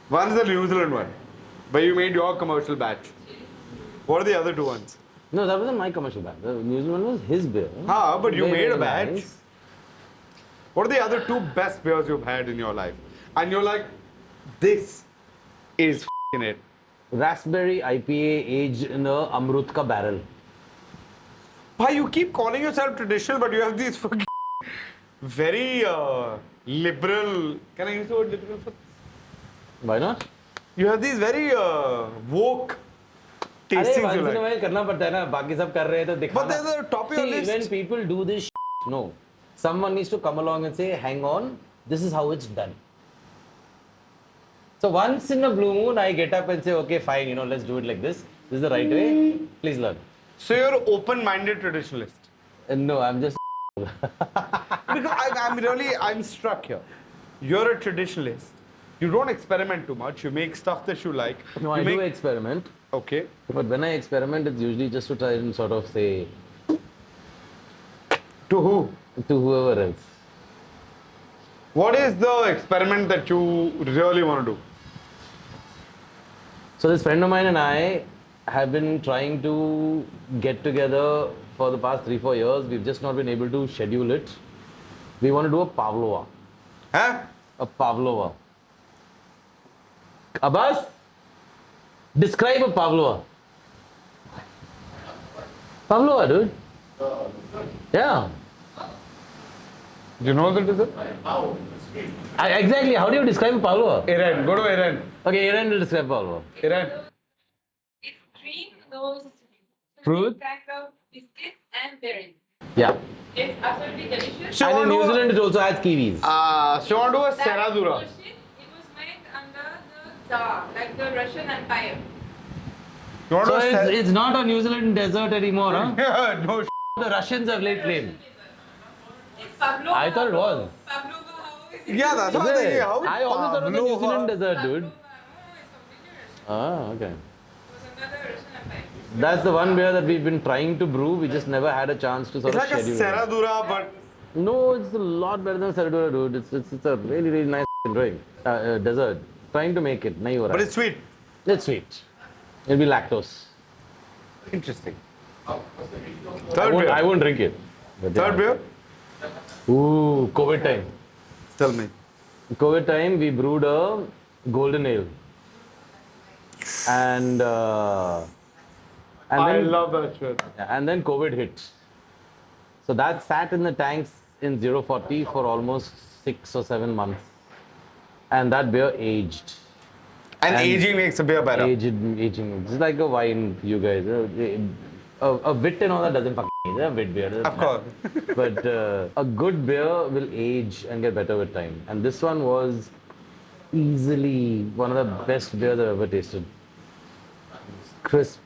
One is the New Zealand one, where you made your commercial batch. What are the other two ones? No, that wasn't my commercial batch. The New Zealand one was his beer. But you Very, made a very batch. nice. What are the other two best beers you've had in your life? And you're like, this is f***ing it. Raspberry IPA aged in a Amrut ka barrel. Why you keep calling yourself traditional, but you have these fucking very liberal. Can I use the word liberal for? Why not? You have these very woke अरे tastings. once You in a like. while करना पड़ता है ना बाकी सब कर रहे हैं तो दिखाना. But they're the top of your See, list. when people do this no, someone needs to come along and say, hang on, this is how it's done. So once in a blue moon, I get up and say, okay, fine, let's do it like this. This is the right way. Please learn. So you're an open-minded traditionalist. No, I'm just. Because I'm struck here. You're a traditionalist. You don't experiment too much. You make stuff that you like. No, you I make, do experiment. Okay. But when I experiment, it's usually just to try and sort of say, To who? to whoever else. What is the experiment that you really want to do? So this friend of mine and I have been trying to get together for the past 3-4 years. We've just not been able to schedule it. We want to do a pavlova. Huh? A pavlova. Abbas, describe a pavlova. Pavlova, dude. Yeah. Do you know the dessert? Exactly. How do you describe a pavlova? Eren. Go to Eren. Okay, Aaron will describe pavlova. Eren. It's green, those Fruit? kind of biscuits and berries. Yeah. It's absolutely delicious. So And in want New to- Zealand, it also has kiwis. So you want to do a That Seradura. bullshit, it was made under the Tsar, like the Russian Empire. You want So to do a it's not a New Zealand desert anymore, huh? Yeah, no. The Russians have laid claim. It's pavlova. I thought it was. Pavlova, how is it? Yeah, that's what I'm Is thinking. it? How I always thought it was a New Pavlova? Zealand desert, dude. Pavlova, no, it's completely Russian. Ah, okay. It was under the Russian Empire. That's the one beer that we've been trying to brew. We just never had a chance to sort It's of like a schedule it. Seradura, but No, it's a lot better than Seradura, dude. It's a really, really nice drink. Dessert. Trying to make it. Nahi ho raha. it's sweet. It's sweet. It'll be lactose. Interesting. I Third won't, beer. I won't drink it. But Third yeah. beer. Ooh, COVID time. Tell me. COVID time, we brewed a golden ale. And I then, love that shit. and then COVID hit. So that sat in the tanks in 040 for almost 6 or 7 months. And that beer aged. And And aging makes a beer better. Aging. It's like a wine, you guys. A wit and all that doesn't fucking age. A wit beer. Of course. But a good beer will age and get better with time. And this one was easily one of the best beers I've ever tasted. Crisp,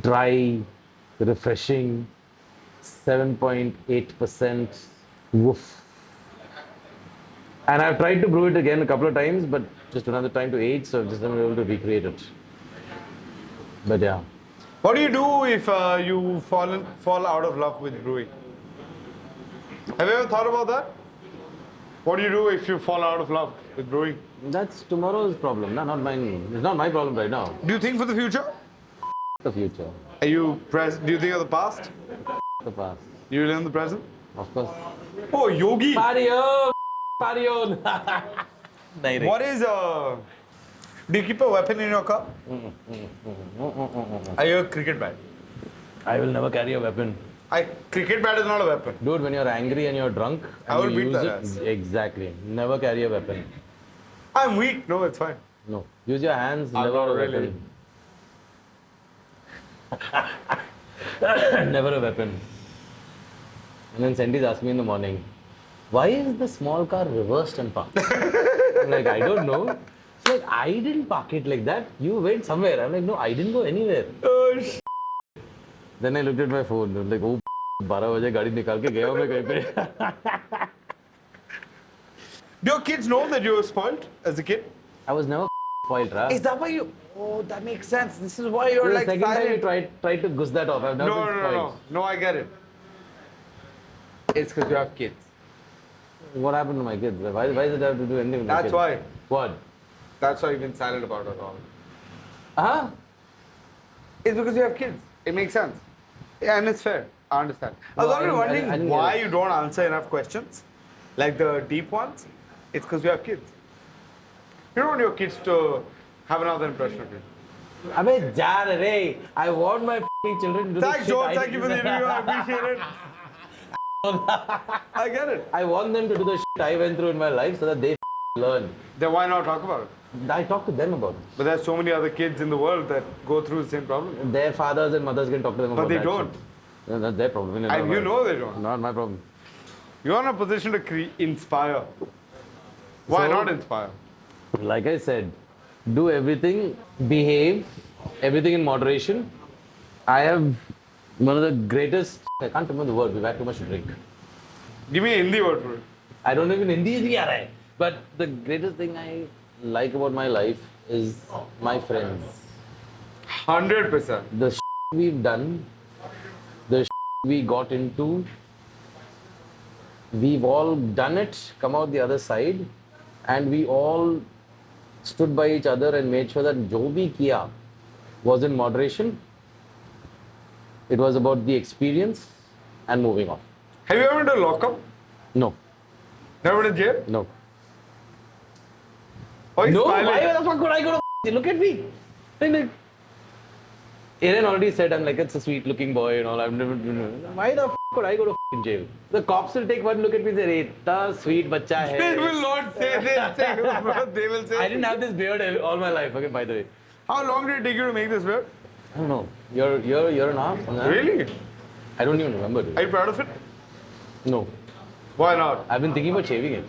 dry, refreshing, 7.8%. Woof. And I've tried to brew it again a couple of times, but just don't have the time to age, so I've just not been able to recreate it. But yeah. What do you do if you fall out of love with brewing? Have you ever thought about that? What do you do if you fall out of love with brewing? That's tomorrow's problem, not mine. It's not my problem right now. Do you think for the future? The future. Are you do you think of the past? The past. You live in the present? Of course. Oh, Yogi. Party on! Party on! What is do you keep a weapon in your car? Are you a cricket bat? I will never carry a weapon. Cricket bat is not a weapon. Dude, when you're angry and you're drunk, I and will you beat use that it, ass. exactly. Never carry a weapon. I'm weak. No, it's fine. No. Use your hands, I'm never not a really. weapon. Never a weapon. And then Sandy's asked me in the morning, why is the small car reversed and parked? I'm like, I don't know. She's like, I didn't park it like that. You went somewhere. I'm like, no, I didn't go anywhere. Oh, Then I looked at my phone. I was like, oh, 12 बजे गाड़ी निकाल के गया हूँ मैं कहीं पे. Do your kids know that you were spoiled as a kid? I was never spoiled, right? Is that why you? Oh, that makes sense. This is why you're The like second time you silent. tried to goose that off. I've never No, been no, spoiled. no, no. No, I get it. It's because you have kids. What happened to my kids? Why does it have to do anything with my That's kids? why. What? That's why you've been silent about it all. Huh? It's because you have kids. It makes sense. Yeah, and it's fair. I understand. I was No, already I wondering didn't get why it. you don't answer enough questions, like the deep ones. It's because you have kids. You don't want your kids to have another impression of you. Abey, jar re. I want my children to do the Thanks, shit George. I Thank you for the did. interview. I appreciate it. I get it. I want them to do the shit I went through in my life so that they learn. Then why not talk about it? I talk to them about it. But there's so many other kids in the world that go through the same problem. Their fathers and mothers can talk to them about But they that don't. shit. No, that's their problem. And you know they don't. Not my problem. You're in a position to inspire. Why So- not inspire? Like I said, do everything, behave, everything in moderation. I have one of the greatest, I can't remember the word, we've had too much to drink. Give me a Hindi word for it. I don't even Hindi is aa raha hai. But the greatest thing I like about my life is my friends. 100%. The we've done, the we got into, we've all done it, come out the other side, and we all stood by each other and made sure that jo bhi kiya was in moderation. It was about the experience and moving on. Have you ever been to lockup? No, Never been to jail? no. Oh, he's No, smiling. why the fuck would I go to look at me? Like, Aaron already said I'm like, it's a sweet looking boy and all. I've never why the fuck would I go to jail? The cops will take one look at me and say, "Etta sweet bacha hai." They will not say this thing, bro. They will say. I didn't have this beard all my life, okay, by the way. How long did it take you to make this beard? I don't know. You're an half. Huh? Really? I don't even remember. Dude. Are you proud of it? No. Why not? I've been thinking about shaving it.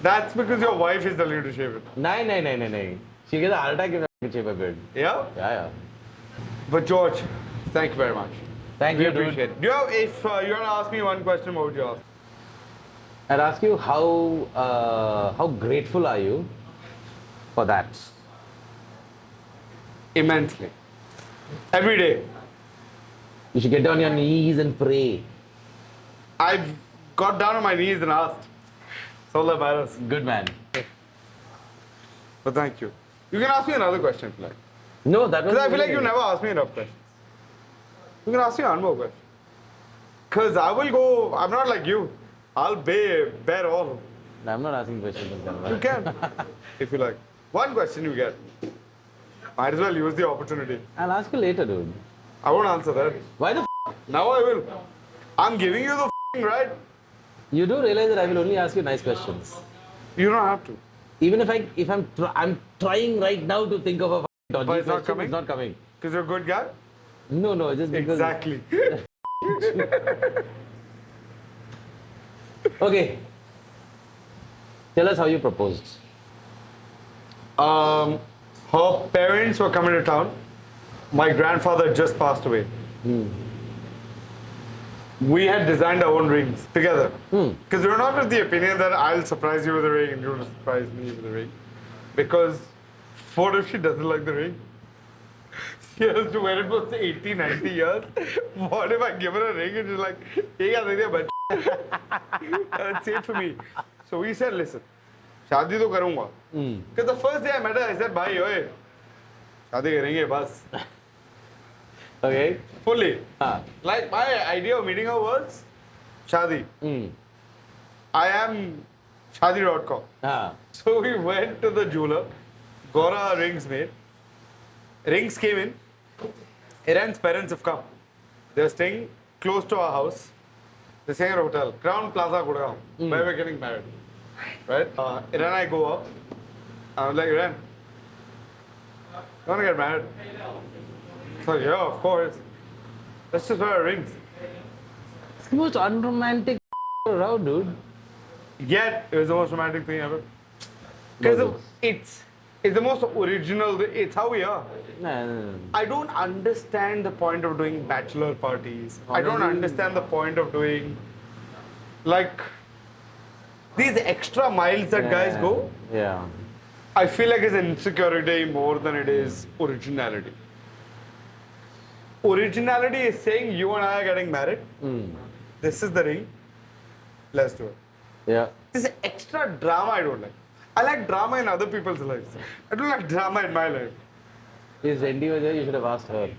That's because your wife is telling you to shave it. No. She gets a heart attack if I shave my beard. Yeah? Yeah. But George, thank you very much. Thank We you, dude. appreciate it. Do you have, if you want to ask me one question, what would you ask? I'd ask you how grateful are you for that? Immensely. Every day. You should get down on your knees and pray. I've got down on my knees and asked. That's all that matters. Good man. But thank you. You can ask me another question if you like. No, that was. Because I feel like you never asked me enough questions. You can ask me one more question. Because I will go, I'm not like you. I'll bear all. I'm not asking questions. You can, if you like. One question you get. Might as well use the opportunity. I'll ask you later, dude. I won't answer that. Why the Now I will. I'm giving you the right. You do realize that I will only ask you nice questions. You don't have to. Even if I'm trying right now to think of a dodgy But it's not question, coming? it's not coming. Because you're a good guy? No, just because. Exactly. Okay. Tell us how you proposed. Her parents were coming to town. My grandfather just passed away. We had designed our own rings together. Because we were not of the opinion that I'll surprise you with a ring and you'll surprise me with a ring. Because what if she doesn't like the ring? She has to wear it for 80, 90 years. What if I give her a ring and she's like, hey, but that's it for me. So we said, listen, शादी तो करूँगा. Because the first day I met her, I said, bhai, oye, शादी करेंगे बस. Okay. Fully. Like my idea of meeting her was Shadi. I am Shadi.com. So we went to the jeweler, got our rings made. Rings came in. Iran's parents have come. They're staying close to our house. They're staying at a hotel, Crown Plaza, Gurgaon, where we're getting married. Right? Iran and I go up. I was like, Iran, you want to get married? So yeah, of course. Let's just wear our rings. It's the most unromantic around, dude. Yet it was the most romantic thing ever. Because it's the most original. It's how we are. No. I don't understand the point of doing bachelor parties. I don't Honestly- understand the point of doing like these extra miles that guys go. Yeah. I feel like it's insecurity more than it is originality. Originality is saying you and I are getting married. This is the ring. Let's do it. Yeah. This extra drama I don't like. I like drama in other people's lives. I don't like drama in my life. If Zendy was there, you should have asked her.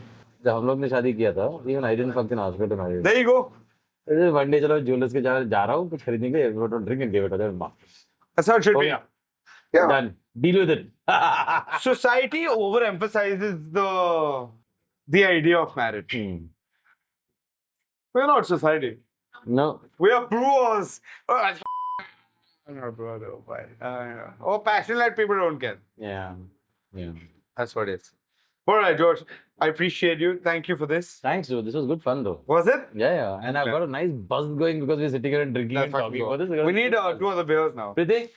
जब हम लोग ने शादी किया था, even I didn't fucking ask her to marry. There you go. One day चलो jewellers के जा रहा हूँ कुछ खरीदने के लिए, we don't drink and give it to them. That's how it should be. Okay. Yeah. Done. Deal with it. Society overemphasizes the idea of marriage. We're not society. No. We are brewers. I'm not a brewer though. Oh, passionate people don't care. Yeah. That's what it is. All right, George. I appreciate you. Thank you for this. Thanks, dude. This was good fun, though. Was it? Yeah. And I've got a nice buzz going because we're sitting here and drinking and That's talking fucking about this. cool. We need 2 other beers now. Prithik,